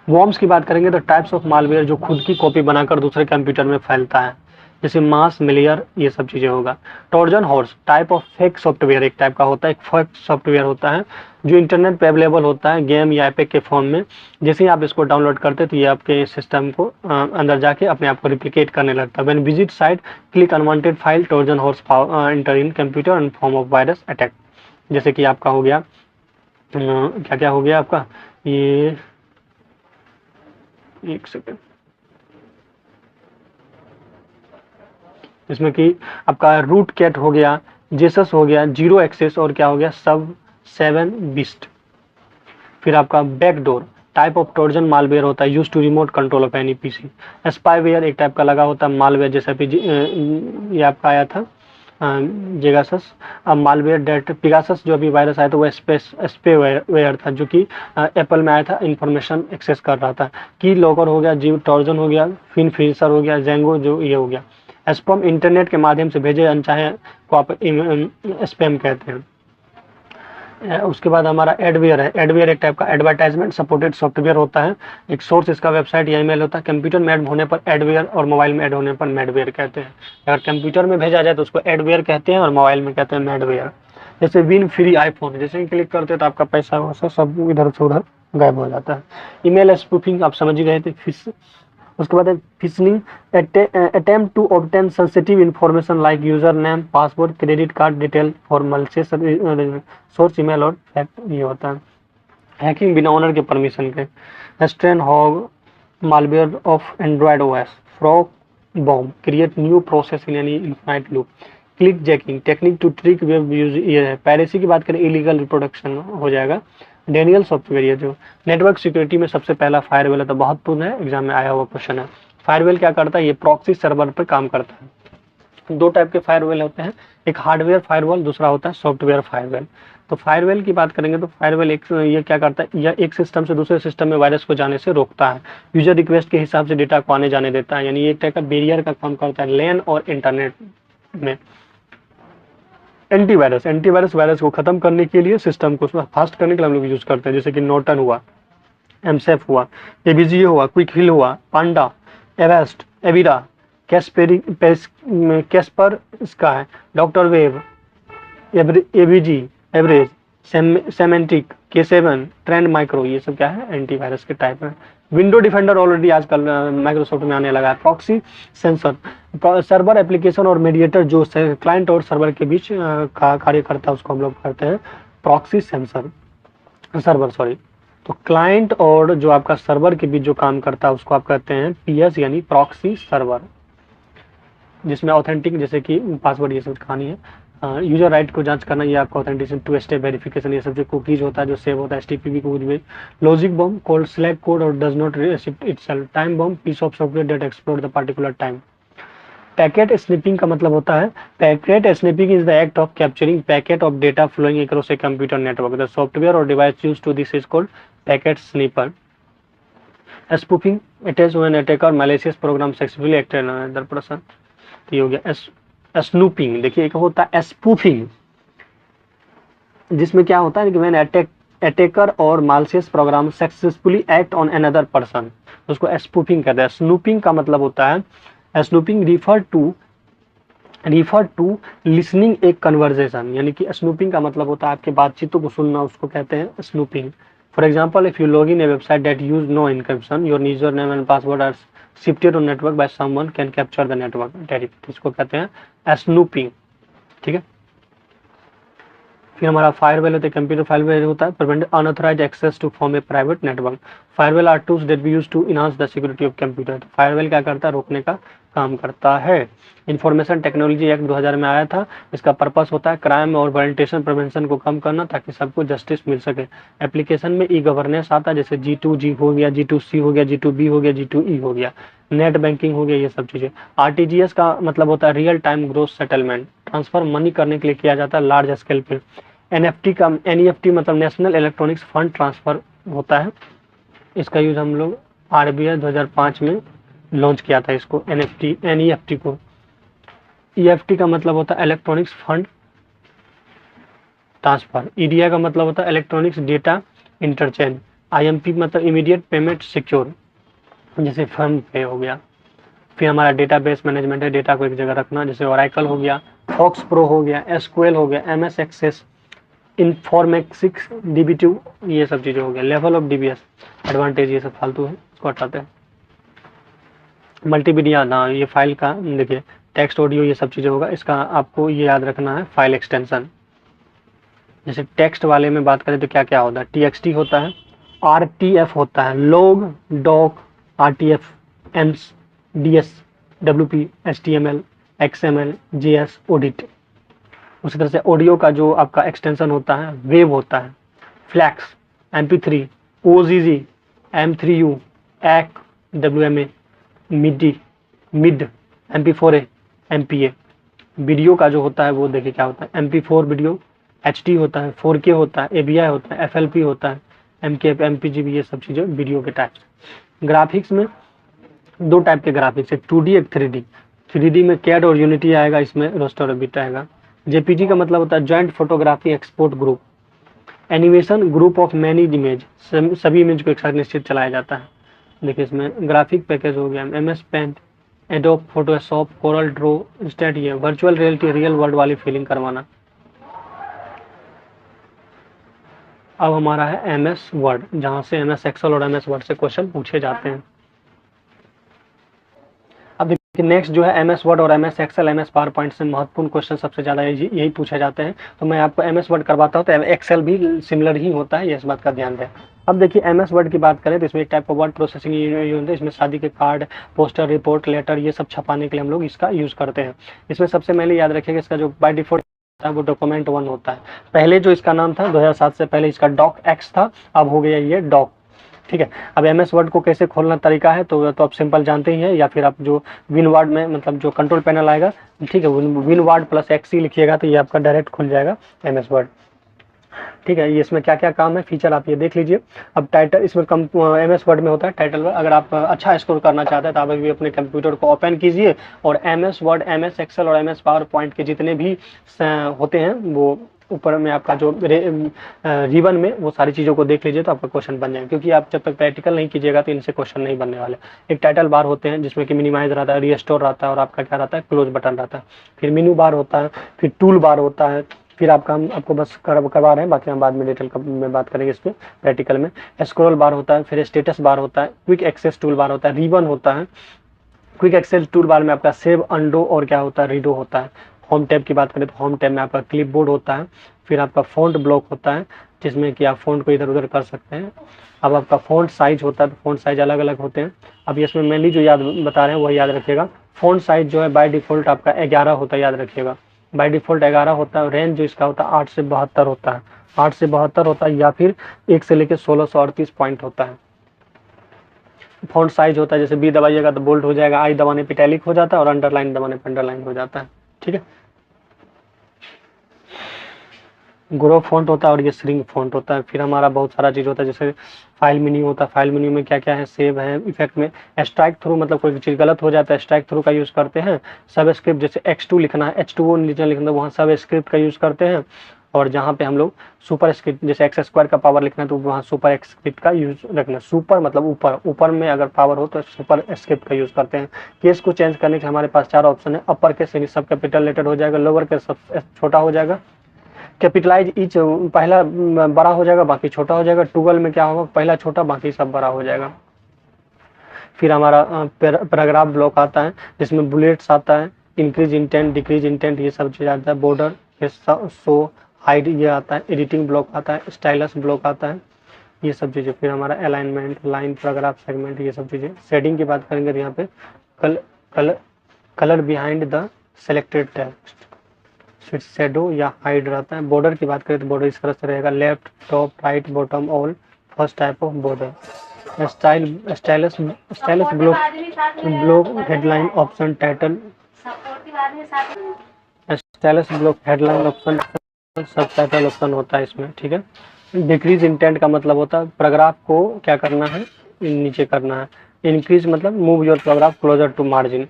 वॉर्म्स की बात करेंगे तो टाइप्स ऑफ मालवेयर जो खुद की कॉपी बनाकर दूसरे कंप्यूटर में फैलता है, जैसे मास, मिलियर, ये सब चीजें होगा। Torsion horse type of fake software, एक टाइप का होता है, एक फेक सॉफ्टवेयर होता है जो इंटरनेट पे अवेलेबल होता है गेम या एपिक के फॉर्म में। जैसे ही आप इसको डाउनलोड करते हैं तो ये आपके सिस्टम को अंदर जाके अपने आप को रिप्लिकेट करने लगता है। When visit site click unwanted file, torsion horse enter in computer in form of virus attack. जैसे कि आपका हो गया क्या क्या हो गया आपका, ये एक सेकेंड, इसमें कि आपका रूट कैट हो गया, जेसस हो गया, जीरो एक्सेस और क्या हो गया सब 7 बिस्ट। फिर आपका backdoor type of Trojan malware होता है use to remote control of any PC. Spyware एक टाइप का लगा होता है मालवेयर जैसा ये आपका आया था जेगासस। अब मालवेयर डेट पिगासस जो अभी वायरस आया था वो स्पेवेयर था जो कि एप्पल में आया था, इंफॉर्मेशन एक्सेस कर रहा था। की लॉकर हो गया, जीव ट्रोजन हो गया, फिन फिशर हो गया, जेंगो जो ये हो गया। स्पैम इंटरनेट के माध्यम से भेजे अनचाहे को आप स्पैम कहते हैं। उसके बाद हमारा एडवेयर है। एडवेयर एक टाइप का एडवर्टाइजमेंट सपोर्टेड सॉफ्टवेयर होता है। एक सोर्स इसका वेबसाइट या ईमेल होता है। कंप्यूटर में ऐड होने पर एडवेयर और मोबाइल में ऐड होने पर मैडवेयर कहते हैं। अगर कंप्यूटर में भेजा जाए तो उसको एडवेयर कहते हैं और मोबाइल में कहते हैं मैडवेयर। जैसे विन फ्री आईफोन, जैसे ही क्लिक करते हैं तो आपका पैसा वैसा सब इधर से उधर गायब हो जाता है। ईमेल स्पूफिंग आप समझ ही गए थे। उसके बाद phishing attempt to obtain sensitive information like user name, password, credit card detail for malicious source email और फैक्ट ये होता है। हैकिंग बिना ओनर के परमिशन के। StrandHogg malware of Android OS. Fork bomb create new process in any infinite loop. Clickjacking technique to trick web use ये है। पायरेसी की बात करें इलीगल रिप्रोडक्शन हो जाएगा। डेनियल सॉफ्टवेयर ये जो नेटवर्क सिक्योरिटी में सबसे पहला फायरवेल है तो बहुत पूर्ण है, एग्जाम में आया हुआ क्वेश्चन है। फायरवेल क्या करता है, ये प्रॉक्सी सर्वर पर काम करता है। दो टाइप के फायरवेल होते हैं, एक हार्डवेयर फायरवॉल, दूसरा होता है सॉफ्टवेयर फायरवेल। तो फायरवेल की बात करेंगे तो फायरवेल एक ये क्या करता है, यह एक सिस्टम से दूसरे सिस्टम में वायरस को जाने से रोकता है। यूजर रिक्वेस्ट के हिसाब से डेटा को आने जाने देता है, यानी एक टाइप का बैरियर का काम करता है लैन और इंटरनेट में। एंटीवायरस वायरस को खत्म करने के लिए, सिस्टम को फास्ट करने के लिए हम लोग यूज करते हैं, जैसे कि नॉर्टन हुआ, एमसेफ हुआ, एबीजीए हुआ, क्विक हिल हुआ, पांडा, एवेस्ट, एविरा, कैस्पर इसका है, doctor web, AVG, average, Symantec, के7, ट्रेंड माइक्रो, ये सब क्या है एंटीवायरस के टाइप है। विंडो डिफेंडर ऑलरेडी आजकल माइक्रोसॉफ्ट में आने लगा है। प्रॉक्सी सेंसर सर्वर एप्लीकेशन और मीडिएटर जो क्लाइंट और सर्वर के बीच कार्य करता है उसको हम लोग करते हैं प्रॉक्सी सर्वर सॉरी। तो क्लाइंट और जो आपका सर्वर के बीच जो काम करता है उसको आप कहते हैं पीएस यानी प्रॉक्सी सर्वर, जिसमें ऑथेंटिक जैसे कि पासवर्ड ये सब कहानी है। यूजर राइट को जांच करना, ये आपका ऑथेंटिकेशन, टू स्टेप वेरिफिकेशन, ये सब जो कुकीज होता है जो सेव होता है एचटीटीपी कुकीज में। Logic bomb cold select code और does not receive itself. Time bomb piece of software that explore the particular time. Packet sniffing का मतलब होता है, packet sniffing is the act of capturing packet of data flowing across a computer network. The software और device used to this is called packet sniffer. Spoofing it is when attacker malicious program successfully acted on other person. ये हो गया स्नूपिंग। देखिए एक होता है स्पूफिंग, जिसमें क्या होता है कि व्हेन अटैकर और malicious program successfully act on another person, उसको स्पूफिंग कहते हैं। स्नूपिंग का मतलब होता है, snooping refer to listening a conversation, यानी कि स्नूपिंग का मतलब होता है आपके बातचीतों को सुनना, उसको कहते हैं snooping. For example if you log in a website that use no encryption, your user name and password are shifted on network by someone can capture the network direct, इसको कहते हैं स्नूपिंग। ठीक है, फिर हमारा फायरवेल होता है, कंप्यूटर फायरवेल होता है prevent unauthorised access to form a private network. Firewall are tools that we use to enhance the security of computer. Firewall क्या करता है, रोकने का काम करता है। इंफॉर्मेशन टेक्नोलॉजी एक्ट 2000 में आया था। इसका पर्पस होता है क्राइम और वायलेंटेशन प्रिवेंशन को कम करना ताकि सबको जस्टिस मिल सके। एप्लीकेशन में ई गवर्नेंस आता है, जैसे G2G हो गया, G2C हो गया, G2B हो गया, G2E हो गया, नेट बैंकिंग हो गया, ये सब चीज़ें। RTGS का मतलब होता है real time gross settlement, transfer money करने के लिए किया जाता है लार्ज स्केल पे। NEFT मतलब नेशनल इलेक्ट्रॉनिक्स फंड ट्रांसफर होता है, इसका यूज हम लोग RBI 2005 में लॉन्च किया था इसको NEFT को। EFT का मतलब होता है इलेक्ट्रॉनिक्स फंड ट्रांसफर। EDI का मतलब होता है इलेक्ट्रॉनिक्स डेटा इंटरचेंज। IMP मतलब इमीडिएट पेमेंट सिक्योर, जैसे फोन पे हो गया। फिर हमारा डेटाबेस मैनेजमेंट है, डेटा को एक जगह रखना, जैसे ओरेकल हो गया, फॉक्स प्रो हो गया, SQL हो गया, MS एक्सेस, इन्फॉर्मेटिक्स, DB2, ये सब चीज़ें हो गया। लेवल ऑफ DBS एडवांटेज, ये सब फालतू है, इसको हटाते हैं। मल्टीमीडिया ना, ये फाइल का देखिए टेक्स्ट ऑडियो ये सब चीज़ें होगा, इसका आपको ये याद रखना है फाइल एक्सटेंशन। जैसे टेक्स्ट वाले में बात करें तो क्या क्या होता है, TXT होता है, RTF होता है, log, doc, RTF, EMS, DS, WP, HTML, XML, JS, ODT। उसी तरह से ऑडियो का जो आपका एक्सटेंशन होता है वेव होता है, flac, MP3, OGG, M3U, ACK, WMA, MIDI, mid, MP4A, MPA। Video का जो होता है वो देखिए क्या होता है, MP4 वीडियो, HD होता है, 4K होता है, AVI होता है, FLP होता है, MKF, MPGB, ये सब चीज़ें वीडियो के टाइप्स। ग्राफिक्स में दो टाइप के ग्राफिक्स है, 2D एक 3D। 3D में कैड और यूनिटी आएगा, इसमें रास्टर और बिट आएगा। JPG का मतलब होता है joint photography export group. Animation group of many image, सभी इमेज को एक साथ निश्चित चलाया जाता है। देखिए इसमें ग्राफिक पैकेज हो गया MS Paint, Adobe Photoshop, Corel Draw, instant, ये वर्चुअल रियलिटी, रियल वर्ल्ड वाली फीलिंग करवाना। अब हमारा है MS वर्ड, जहाँ से MS एक्सेल और MS वर्ड से क्वेश्चन पूछे जाते हैं। अब देखिए नेक्स्ट जो है MS वर्ड और MS Excel, MS PowerPoint से महत्वपूर्ण क्वेश्चन सबसे ज़्यादा यही पूछे जाते हैं। तो मैं आपको MS वर्ड करवाता हूँ, तो एक्सेल भी सिमिलर ही होता है, ये इस बात का ध्यान दें। अब देखिए MS वर्ड की बात करें तो इसमें एक टाइप का वर्ड प्रोसेसिंग यूनिट है। इसमें शादी के कार्ड, पोस्टर, रिपोर्ट, लेटर, ये सब छपाने के लिए हम लोग इसका यूज़ करते हैं। इसमें सबसे पहले याद रखिएगा इसका जो बाय डिफॉल्ट होता है वो डॉक्यूमेंट 1 होता है। पहले जो इसका नाम था 2007 से पहले इसका डॉक एक्स था, अब हो गया ये डॉक। ठीक है, अब MS वर्ड को कैसे खोलना तरीका है तो आप सिंपल जानते ही हैं, या फिर आप जो विन वर्ड में मतलब जो कंट्रोल पैनल आएगा, ठीक है, विन वर्ड प्लस XC लिखिएगा तो ये आपका डायरेक्ट खुल जाएगा MS वर्ड। ठीक है, ये इसमें क्या क्या काम है, फीचर आप ये देख लीजिए। अब टाइटल इसमें कम MS वर्ड में होता है टाइटल वर्ड। अगर आप अच्छा स्कोर करना चाहते हैं तो आप अभी अपने कंप्यूटर को ओपन कीजिए और MS वर्ड, MS एक्सेल और MS पावर पॉइंट के जितने भी होते हैं वो ऊपर में आपका जो रिबन में वो सारी चीज़ों को देख लीजिए तो आपका क्वेश्चन बन जाएगा। क्योंकि आप जब तक प्रैक्टिकल नहीं कीजिएगा तो इनसे क्वेश्चन नहीं बनने वाले। एक टाइटल बार होते हैं जिसमें कि मिनिमाइज रहता है, रिस्टोर रहता है और आपका क्या रहता है, क्लोज बटन रहता है। फिर मेनू बार होता है, फिर टूल बार होता है, फिर आपका हम आपको बस करवा रहे हैं, बाकी हम बाद में डिटेल में बात करेंगे इस पर प्रैक्टिकल में। स्क्रॉल बार होता है, फिर स्टेटस बार होता है, क्विक एक्सेस टूल बार होता है, रिबन होता है। क्विक एक्सेस टूल बार में आपका सेव, अंडो और क्या होता है, रीडो होता है। होम टैब की बात करें तो होम टैब में आपका क्लिपबोर्ड होता है। फिर आपका फ़ॉन्ट ब्लॉक होता है जिसमें कि आप फ़ॉन्ट को इधर उधर कर सकते हैं। अब आपका फ़ॉन्ट साइज होता है, तो फ़ॉन्ट साइज अलग अलग होते हैं। अब इसमें मेनली जो याद बता रहे हैं वही याद रखिएगा। फ़ॉन्ट साइज जो है बाय डिफ़ॉल्ट आपका 11 होता है, याद रखिएगा। बाय डिफ़ॉल्ट 11 होता है। रेंज जो इसका होता है 8 से 72 होता है, 8 से 72 होता है, या फिर 1 से लेकर 1638 पॉइंट होता है। फ़ॉन्ट साइज होता है, जैसे B दबाइएगा तो बोल्ड हो जाएगा, I दबाने पे इटैलिक हो जाता है और अंडरलाइन दबाने पे अंडरलाइन हो जाता है। ठीक है, ग्रो फॉन्ट होता है और ये श्रिंक फॉन्ट होता है। फिर हमारा बहुत सारा चीज़ होता है, जैसे फाइल मेन्यू होता है। फाइल मेन्यू में क्या क्या है, सेव है, इफेक्ट में स्ट्राइक थ्रू, मतलब कोई चीज़ गलत हो जाता है स्ट्राइक थ्रू का यूज़ करते हैं। सब स्क्रिप्ट जैसे X2 लिखना है, H2O नीचे लिखना है, वहाँ सब स्क्रिप्ट का यूज़ करते हैं। और जहाँ पे हम लोग सुपर स्क्रिप्ट जैसे X² का पावर लिखना है तो वहाँ सुपर स्क्रिप्ट का यूज़ रखना। सुपर मतलब ऊपर, ऊपर में अगर पावर हो तो सुपर स्क्रिप्ट का यूज़ करते हैं। केस को चेंज करने के हमारे पास 4 ऑप्शन है। अपर केस सब कैपिटल लेटर हो जाएगा, लोअर केस सब छोटा हो जाएगा, कैपिटलाइज ईच पहला बड़ा हो जाएगा बाकी छोटा हो जाएगा। टूगल में क्या होगा, पहला छोटा बाकी सब बड़ा हो जाएगा। फिर हमारा पैराग्राफ ब्लॉक आता है जिसमें बुलेट्स आता है, इंक्रीज इंटेंट, डिक्रीज इंटेंट, ये सब चीज़ आता है। बॉर्डर, शो, हाइड ये आता है। एडिटिंग ब्लॉक आता है, स्टाइलस ब्लॉक आता है, ये सब चीज़ें। फिर हमारा अलाइनमेंट, लाइन, पैराग्राफ, सेगमेंट, ये सब चीज़ें। शेडिंग की बात करेंगे तो यहाँ पे colour behind the selected text, फिर शेडो या हाइड रहता है। बॉर्डर की बात करें तो बॉर्डर इस तरह से रहेगा, left, top, right, bottom, all, first type of border. Stylus block, headline, option, title, stylus block, headline, option, सब टाइटल ऑप्शन होता है इसमें। ठीक है, डिक्रीज इंटेंट का मतलब होता है पैराग्राफ को क्या करना है, नीचे करना है। इंक्रीज मतलब move your paragraph closer to margin,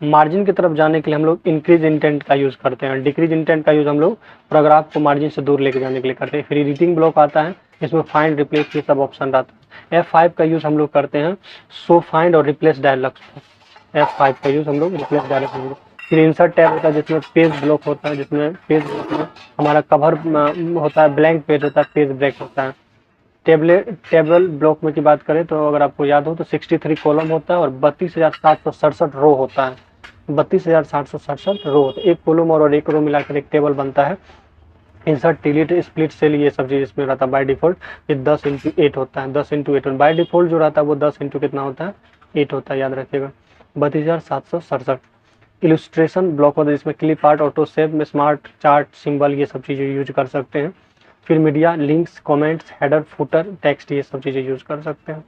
margin की तरफ जाने के लिए हम लोग इंक्रीज इंटेंट का यूज़ करते हैं। डिक्रीज इंटेंट का यूज़ हम लोग पैराग्राफ को मार्जिन से दूर लेके जाने के लिए करते हैं। फिर एडिटिंग ब्लॉक आता है, इसमें फाइंड, रिप्लेस, ये सब ऑप्शन रहता है। F5 का यूज़ हम लोग करते हैं शो, फाइंड और रिप्लेस डायलॉग्स। F5 का यूज़ हम लोग रिप्लेस डायलॉग्स। फिर इंसर्ट टैब होता है जिसमें पेज ब्लॉक होता है, जिसमें पेज ब्लॉक में हमारा कवर होता है, ब्लैंक पेज होता है, पेज ब्रेक होता है। टेबल ब्लॉक में की बात करें तो अगर आपको याद हो तो 63 कॉलम होता है और 32,767 रो होता है। 32,767 रो होता है। एक कॉलम और एक रो मिलाकर एक टेबल बनता है। इंसर्ट, डिलीट, स्प्लिट सेल, ये सब चीज़ इसमें रहता है। बाय डिफॉल्ट ये 10x8 होता है, 10x8। बाय डिफॉल्ट जो रहता है वो 10 इंटू कितना होता है, 8 होता है, याद रखिएगा। 32,767। इलस्ट्रेशन ब्लॉक होता है जिसमें क्लिप आर्ट, ऑटो सेव में स्मार्ट चार्ट, सिंबल, ये सब चीज़ें यूज कर सकते हैं। फिर media, links, comments, header, footer, text, ये सब चीज़ें यूज कर सकते हैं।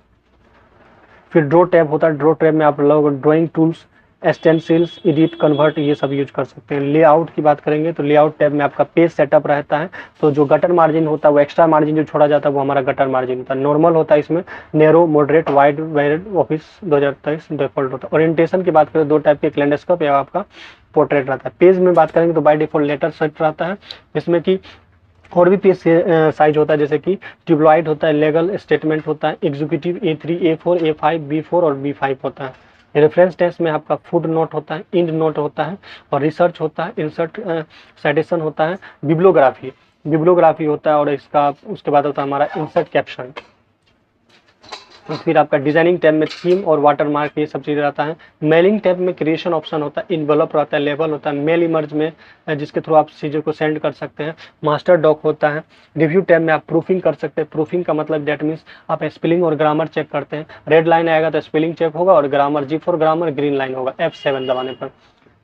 फिर ड्रॉ टैब होता है, ड्रॉ टैब में आप लोग drawing tools, stencils, edit, convert, ये सब यूज कर सकते हैं। लेआउट की बात करेंगे तो लेआउट टैब में आपका पेज सेटअप रहता है, तो जो गटर मार्जिन होता है वो एक्स्ट्रा मार्जिन जो छोड़ा जाता है वो हमारा गटर मार्जिन होता है। नॉर्मल होता है इसमें, narrow, moderate, wide, wide, office 2023 default होता है। ओरिएंटेशन की बात करें दो टाइप के, लैंडस्केप या आपका पोर्ट्रेट रहता है। पेज में बात करेंगे तो बाय डिफॉल्ट लेटर सेट रहता है, जिसमें कि और भी पेज साइज होता है, जैसे कि ट्यूबलाइट होता है, लीगल स्टेटमेंट होता है, executive A3, A4, A5, B4 और B5 होता है। रेफरेंस टेक्स्ट में आपका फुट नोट होता है, इंड नोट होता है और रिसर्च होता है, इंसर्ट साइटेशन होता है, बिब्लियोग्राफी बिब्लियोग्राफी होता है और इसका उसके बाद होता है हमारा इंसर्ट कैप्शन। फिर आपका डिजाइनिंग टैब में थीम और वाटरमार्क, ये सब चीज़ रहता है। मेलिंग टैब में क्रिएशन ऑप्शन होता है, इन्वेलप रहता है, लेबल होता है, मेल इमर्ज में जिसके थ्रू आप चीज़ों को सेंड कर सकते हैं। मास्टर डॉक होता है। रिव्यू टैब में आप प्रूफिंग कर सकते हैं। प्रूफिंग का मतलब दैट मीन्स आप स्पेलिंग और ग्रामर चेक करते हैं। रेड लाइन आएगा तो स्पेलिंग चेक होगा और grammar, G for grammar, green line होगा F7 दबाने पर।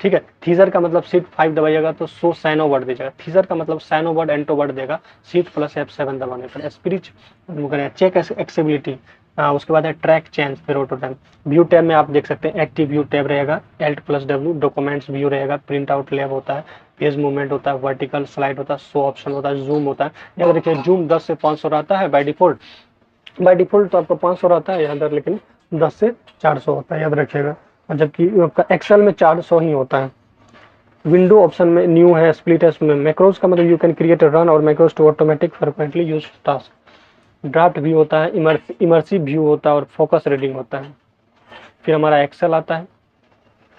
ठीक है। थीजर का मतलब Shift 5 दबाइएगा तो शो साइनो वर्ड दीजिएगा। थीजर का मतलब साइनो वर्ड एंटो वर्ड देगा Shift प्लस F7 दबाने पर। स्पिरिच चेक एक्सेसिबिलिटी, उसके बाद है ट्रैक चेंज, फिर ऑटो टाइम। व्यू टैब में आप देख सकते हैं एक्टिव व्यू टैब रहेगा, Alt plus W। Documents view रहेगा, प्रिंट आउट लैब होता है, पेज मूवमेंट होता है, वर्टिकल स्लाइड होता है, शो ऑप्शन होता है, जूम होता है। याद रखिए जूम 10 से 500 रहता है बाय डिफॉल्ट। बाय डिफॉल्ट तो आपको 500 रहता है यहाँ पर, लेकिन 10 से 400 होता है, याद रखिएगा। और जबकि आपका एक्सेल में 400 ही होता है। विंडो ऑप्शन में न्यू है, स्प्लिट है, इसमें मैक्रोज का मतलब यू कैन क्रिएट रन और macros to automatic frequently use task. Draft view होता है, इमर्सिव व्यू होता है और फोकस रीडिंग होता है। फिर हमारा एक्सेल आता है।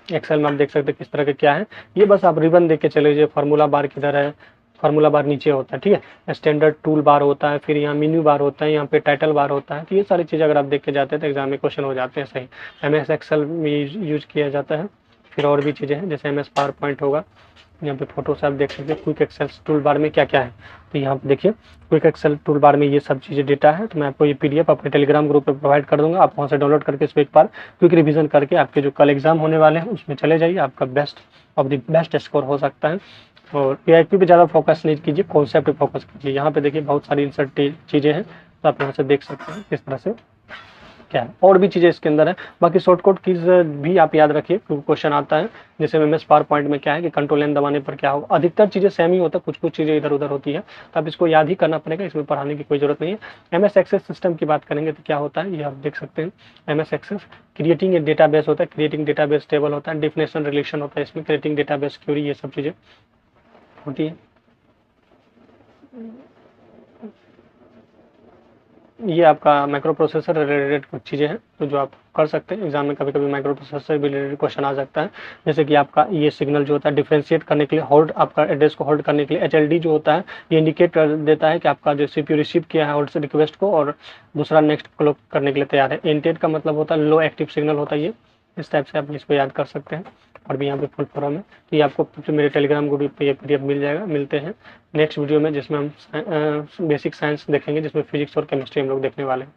एक्सेल में आप देख सकते हैं किस तरह के क्या है, ये बस आप रिबन देख के चले जाइए। फार्मूला बार किधर है, फार्मूला बार नीचे होता है, ठीक है। स्टैंडर्ड टूल बार होता है, फिर यहाँ मेन्यू बार होता है, यहाँ पे टाइटल बार होता है। तो ये सारी चीज़ अगर आप देख के जाते हैं तो एग्जाम में क्वेश्चन हो जाते हैं सही। MS एक्सेल में यूज किया जाता है। फिर और भी चीज़ें हैं जैसे MS पावर पॉइंट होगा, यहाँ पे फोटो से आप देख सकते हैं। क्विक एक्सेल टूल बार में क्या क्या है, तो यहाँ पे देखिए क्विक एक्सेल टूल बार में ये सब चीज़ें डेटा है। तो मैं आपको ये PDF अपने टेलीग्राम ग्रुप पे प्रोवाइड कर दूंगा, आप वहाँ से डाउनलोड करके इसको एक बार क्विक रिवीजन करके आपके जो कल एग्जाम होने वाले हैं उसमें चले जाइए, आपका best of the best score हो सकता है। और PIP पे ज़्यादा फोकस नहीं कीजिए, कॉन्सेप्ट पे फोकस कीजिए। यहाँ पे देखिए बहुत सारी इंसर्ट चीज़ें हैं, तो आप यहाँ से देख सकते हैं किस तरह से क्या है। और भी चीज़ें इसके अंदर है। बाकी शॉर्टकट कीज भी आप याद रखिए, क्वेश्चन आता है जैसे MS पावर पॉइंट में क्या है कि कंट्रोल N दबाने पर क्या होगा। अधिकतर चीज़ें सेम ही होता है, कुछ कुछ चीज़ें इधर उधर होती है, तो आप इसको याद ही करना पड़ेगा, इसमें पढ़ाने की कोई जरूरत नहीं है। MS एक्सेस सिस्टम की बात करेंगे तो क्या होता है ये आप देख सकते हैं। MS access creating a database होता है, क्रिएटिंग डेटाबेस टेबल होता है, डेफिनेशन रिलेशन होता है इसमें, क्रिएटिंग डेटाबेस क्वेरी, ये सब चीज़ें होती है। ये आपका माइक्रो प्रोसेसर रिलेटेड कुछ चीज़ें हैं तो जो आप कर सकते हैं। एग्जाम में कभी कभी माइक्रो प्रोसेसर भी रिलेटेड क्वेश्चन आ सकता है, जैसे कि आपका ये सिग्नल जो होता है डिफरेंशिएट करने के लिए, होल्ड आपका एड्रेस को होल्ड करने के लिए HLD जो होता है ये इंडिकेट कर देता है कि आपका जो CPU रिसीव किया है होल्ड से रिक्वेस्ट को और दूसरा नेक्स्ट क्लोक करने के लिए तैयार है। इंटेड का मतलब होता है लो एक्टिव सिग्नल होता है ये, इस टाइप से आप इसको याद कर सकते हैं। और भी यहाँ पे फुल फॉर्म है, तो ये आपको मेरे टेलीग्राम ग्रुप पे ये PDF मिल जाएगा। मिलते हैं नेक्स्ट वीडियो में जिसमें हम बेसिक साइंस देखेंगे, जिसमें फिजिक्स और केमिस्ट्री हम लोग देखने वाले हैं।